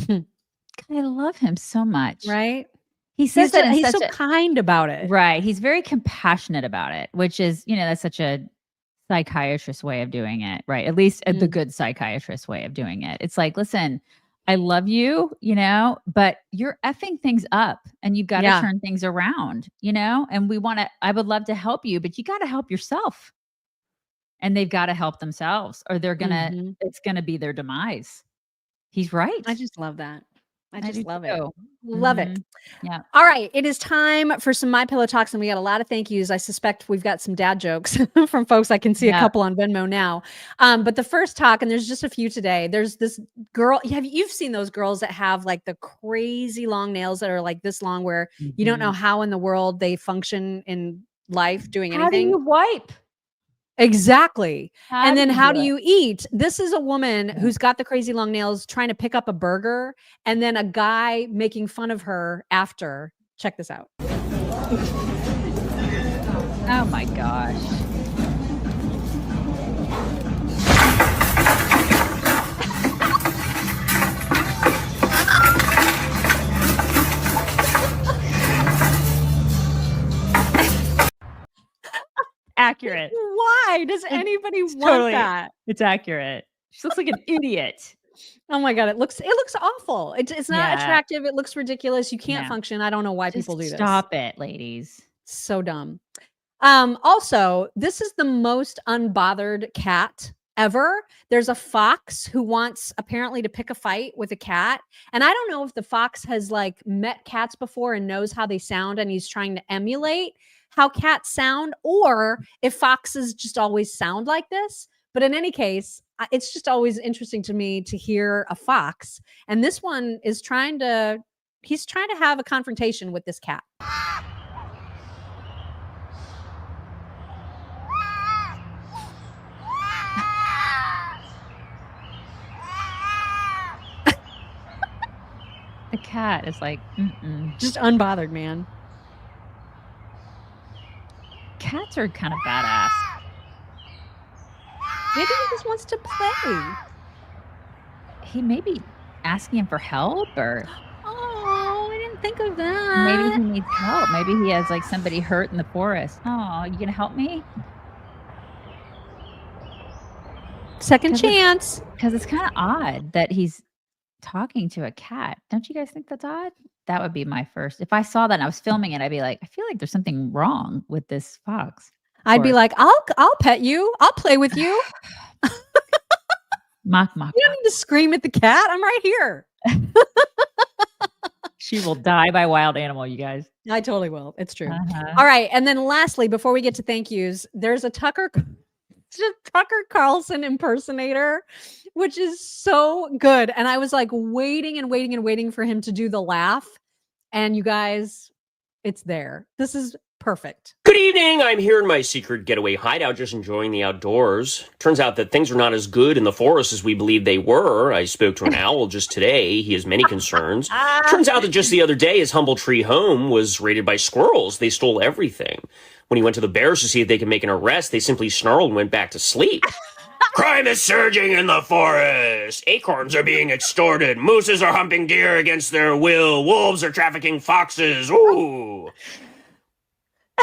[SPEAKER 2] I love him so much.
[SPEAKER 3] Right?
[SPEAKER 2] He says that
[SPEAKER 3] he's so kind about it.
[SPEAKER 2] Right. He's very compassionate about it, which is, that's such a psychiatrist way of doing it, right? At least the good psychiatrist way of doing it. It's like, listen, I love you, but you're effing things up and you've got to turn things around, and I would love to help you, but you got to help yourself. And they've got to help themselves or it's going to be their demise. He's right.
[SPEAKER 3] I just love that. I just love it.
[SPEAKER 2] Too.
[SPEAKER 3] Love it.
[SPEAKER 2] Yeah.
[SPEAKER 3] All right. It is time for some My Pillow Talks, and we got a lot of thank yous. I suspect we've got some dad jokes from folks. I can see a couple on Venmo now. But the first talk, and there's just a few today. There's this girl. You've seen those girls that have like the crazy long nails that are like this long, where you don't know how in the world they function in life doing anything.
[SPEAKER 2] How do you wipe?
[SPEAKER 3] Exactly. And then how do
[SPEAKER 2] you
[SPEAKER 3] you eat? This is a woman who's got the crazy long nails trying to pick up a burger, and then a guy making fun of her after. Check this out.
[SPEAKER 2] Oh my gosh. Accurate.
[SPEAKER 3] Why does anybody want that?
[SPEAKER 2] It's accurate. She looks like an idiot.
[SPEAKER 3] Oh my God. It looks awful. It's not attractive. It looks ridiculous. You can't function. I don't know why people do this.
[SPEAKER 2] Stop it, ladies.
[SPEAKER 3] So dumb. Also, this is the most unbothered cat ever. There's a fox who wants apparently to pick a fight with a cat. And I don't know if the fox has like met cats before and knows how they sound and he's trying to emulate how cats sound, or if foxes just always sound like this. But in any case, it's just always interesting to me to hear a fox. And this one is trying to have a confrontation with this cat.
[SPEAKER 2] The cat is like,
[SPEAKER 3] just unbothered, man.
[SPEAKER 2] Cats are kind of badass.
[SPEAKER 3] Maybe he just wants to play.
[SPEAKER 2] He may be asking him for help, or
[SPEAKER 3] oh, I didn't think of that.
[SPEAKER 2] Maybe he needs help. Maybe he has like somebody hurt in the forest. Oh, you gonna help me?
[SPEAKER 3] Second chance.
[SPEAKER 2] Because it's kind of odd that he's talking to a cat. Don't you guys think that's odd? That would be my first. If I saw that and I was filming it, I'd be like, I feel like there's something wrong with this fox.
[SPEAKER 3] I'd be like, I'll pet you. I'll play with you.
[SPEAKER 2] Mock.
[SPEAKER 3] You don't need to scream at the cat. I'm right here.
[SPEAKER 2] She will die by wild animal, you guys.
[SPEAKER 3] I totally will. It's true. All right. And then lastly, before we get to thank yous, there's a Tucker Carlson impersonator, which is so good. And I was like waiting for him to do the laugh. And you guys, it's there. This is perfect.
[SPEAKER 14] Good evening. I'm here in my secret getaway hideout, just enjoying the outdoors. Turns out that things are not as good in the forest as we believed they were. I spoke to an owl just today. He has many concerns. Turns out that just the other day, his humble tree home was raided by squirrels. They stole everything. When he went to the bears to see if they could make an arrest, they simply snarled and went back to sleep. Crime is surging in the forest. Acorns are being extorted. Mooses are humping deer against their will. Wolves are trafficking foxes. Ooh.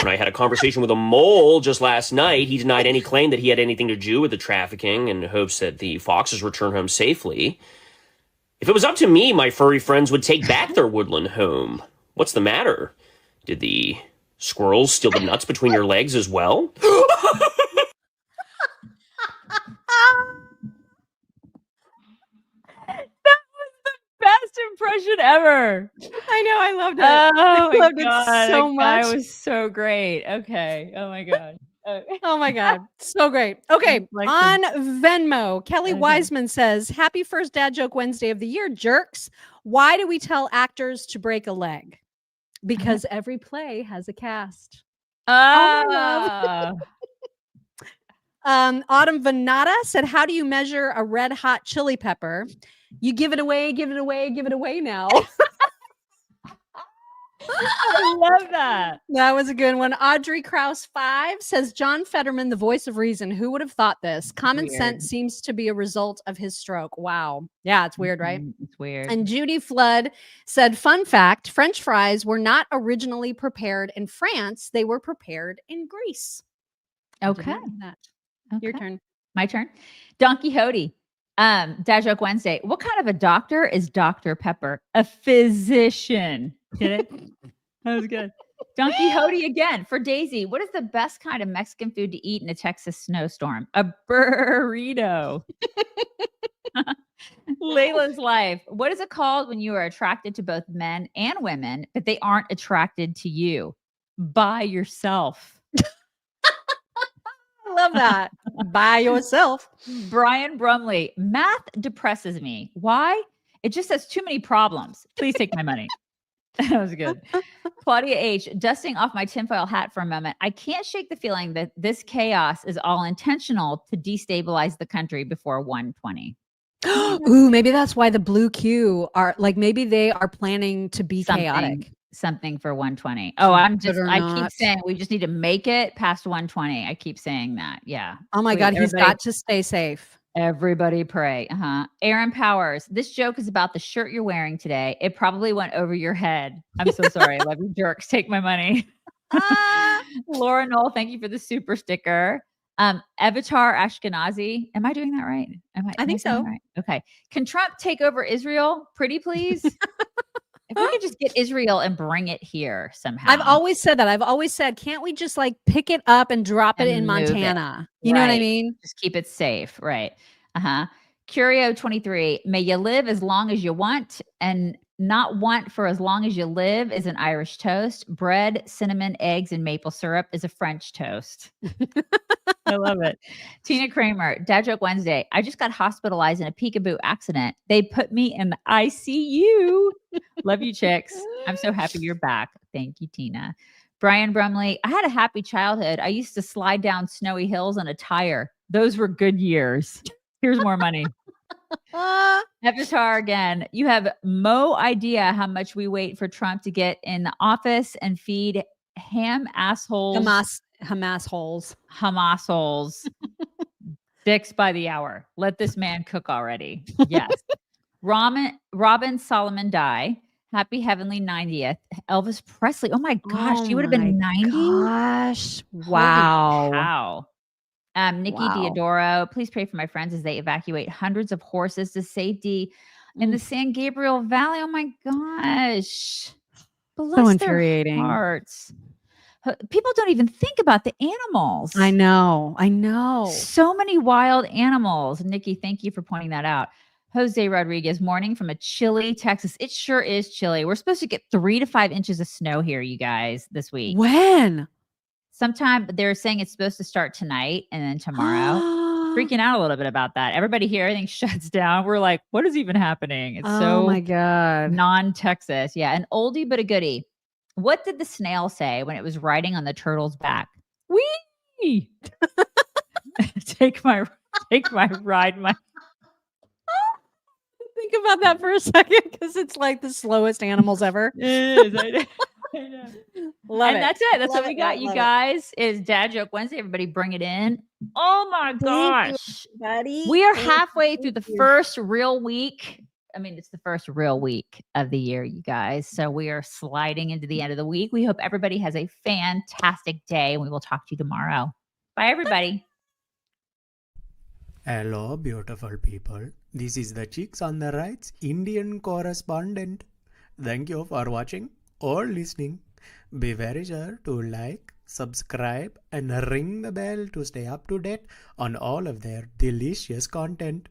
[SPEAKER 14] When I had a conversation with a mole just last night, he denied any claim that he had anything to do with the trafficking in hopes that the foxes return home safely. If it was up to me, my furry friends would take back their woodland home. What's the matter? Did the squirrels steal the nuts between your legs as well?
[SPEAKER 2] Best impression ever.
[SPEAKER 3] I know. I loved it.
[SPEAKER 2] Oh
[SPEAKER 3] I loved
[SPEAKER 2] God,
[SPEAKER 3] it so much.
[SPEAKER 2] That was so great. Okay. Oh my God.
[SPEAKER 3] Oh my God. So great. Okay. On Venmo, Kelly Wiseman says, happy first Dad Joke Wednesday of the year, jerks. Why do we tell actors to break a leg? Because every play has a cast.
[SPEAKER 2] Oh,
[SPEAKER 3] Autumn Venata said, how do you measure a red hot chili pepper? You give it away now.
[SPEAKER 2] I love that.
[SPEAKER 3] That was a good one. Audrey Krause 5 says John Fetterman, the voice of reason. Who would have thought this? Common sense seems to be a result of his stroke. Wow. Yeah, it's weird, right?
[SPEAKER 2] It's weird.
[SPEAKER 3] And Judy Flood said, fun fact, French fries were not originally prepared in France. They were prepared in Greece.
[SPEAKER 2] Okay.
[SPEAKER 3] Your turn.
[SPEAKER 2] My turn. Don Quixote. Dad Joke Wednesday. What kind of a doctor is Dr. Pepper? A physician. Get it? That was good. Don Quixote again for Daisy. What is the best kind of Mexican food to eat in a Texas snowstorm? A burrito. Layla's life. What is it called when you are attracted to both men and women, but they aren't attracted to you? By yourself.
[SPEAKER 3] I love that. By yourself.
[SPEAKER 2] Brian Brumley. Math depresses me. Why? It just has too many problems. Please take my money. That was good. Claudia H. Dusting off my tinfoil hat for a moment. I can't shake the feeling that this chaos is all intentional to destabilize the country before 120.
[SPEAKER 3] Ooh, maybe that's why the blue Q are like, maybe they are planning to be chaotic.
[SPEAKER 2] Something for 120. Oh, I keep
[SPEAKER 3] not.
[SPEAKER 2] saying we just need to make it past 120. I keep saying that. Yeah.
[SPEAKER 3] Oh my God, he's got to stay safe.
[SPEAKER 2] Everybody pray. Aaron Powers. This joke is about the shirt you're wearing today. It probably went over your head. I'm so sorry. I love you jerks. Take my money. Laura Knoll, thank you for the super sticker. Avatar Ashkenazi. Am I doing that right?
[SPEAKER 3] I think so.
[SPEAKER 2] Right? Okay. Can Trump take over Israel? Pretty please. If we could just get Israel and bring it here somehow.
[SPEAKER 3] I've always said that. I've always said, can't we just like pick it up and drop it in Montana? You know what I mean?
[SPEAKER 2] Just keep it safe. Right. Curio 23. May you live as long as you want and not want for as long as you live is an Irish toast. Bread, cinnamon, eggs, and maple syrup is a French toast. I love it. Tina Kramer, Dad Joke Wednesday. I just got hospitalized in a peekaboo accident. They put me in the ICU. Love you, chicks. I'm so happy you're back. Thank you, Tina. Brian Brumley, I had a happy childhood. I used to slide down snowy hills on a tire. Those were good years. Here's more money. Avatar again. You have no idea how much we wait for Trump to get in the office and feed ham assholes.
[SPEAKER 3] Hamas holes.
[SPEAKER 2] Hamas holes. Dicks by the hour. Let this man cook already. Yes. Robin Solomon Die. Happy heavenly 90th. Elvis Presley. Oh my gosh. She would have been 90.
[SPEAKER 3] Gosh. Wow.
[SPEAKER 2] Wow. Nikki Diodoro, please pray for my friends as they evacuate hundreds of horses to safety in the San Gabriel Valley. Oh my gosh. Bless
[SPEAKER 3] so infuriating.
[SPEAKER 2] Their hearts. People don't even think about the animals.
[SPEAKER 3] I know.
[SPEAKER 2] So many wild animals. Nikki, thank you for pointing that out. Jose Rodriguez, morning from a chilly Texas. It sure is chilly. We're supposed to get 3 to 5 inches of snow here, you guys, this week.
[SPEAKER 3] When?
[SPEAKER 2] Sometime they're saying it's supposed to start tonight and then tomorrow. Freaking out a little bit about that. Everybody here, everything shuts down. We're like, what is even happening? It's so
[SPEAKER 3] my God.
[SPEAKER 2] Non-Texas. Yeah, an oldie but a goodie. What did the snail say when it was riding on the turtle's back? Wee! Take my ride, my.
[SPEAKER 3] Think about that for a second because it's like the slowest animals ever.
[SPEAKER 2] It is. I know.
[SPEAKER 3] Love
[SPEAKER 2] and
[SPEAKER 3] it.
[SPEAKER 2] that's it. That's
[SPEAKER 3] Love
[SPEAKER 2] what we
[SPEAKER 3] it,
[SPEAKER 2] got, you guys. Is Dad Joke Wednesday. Everybody bring it in. Oh my gosh.
[SPEAKER 3] Buddy.
[SPEAKER 2] We are halfway through the first real week. I mean, it's the first real week of the year, you guys. So we are sliding into the end of the week. We hope everybody has a fantastic day. We will talk to you tomorrow. Bye, everybody.
[SPEAKER 15] Hello, beautiful people. This is the Chicks on the Right's Indian correspondent. Thank you for watching or listening. Be very sure to like, subscribe, and ring the bell to stay up to date on all of their delicious content.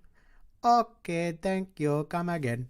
[SPEAKER 15] Okay, thank you. Come again.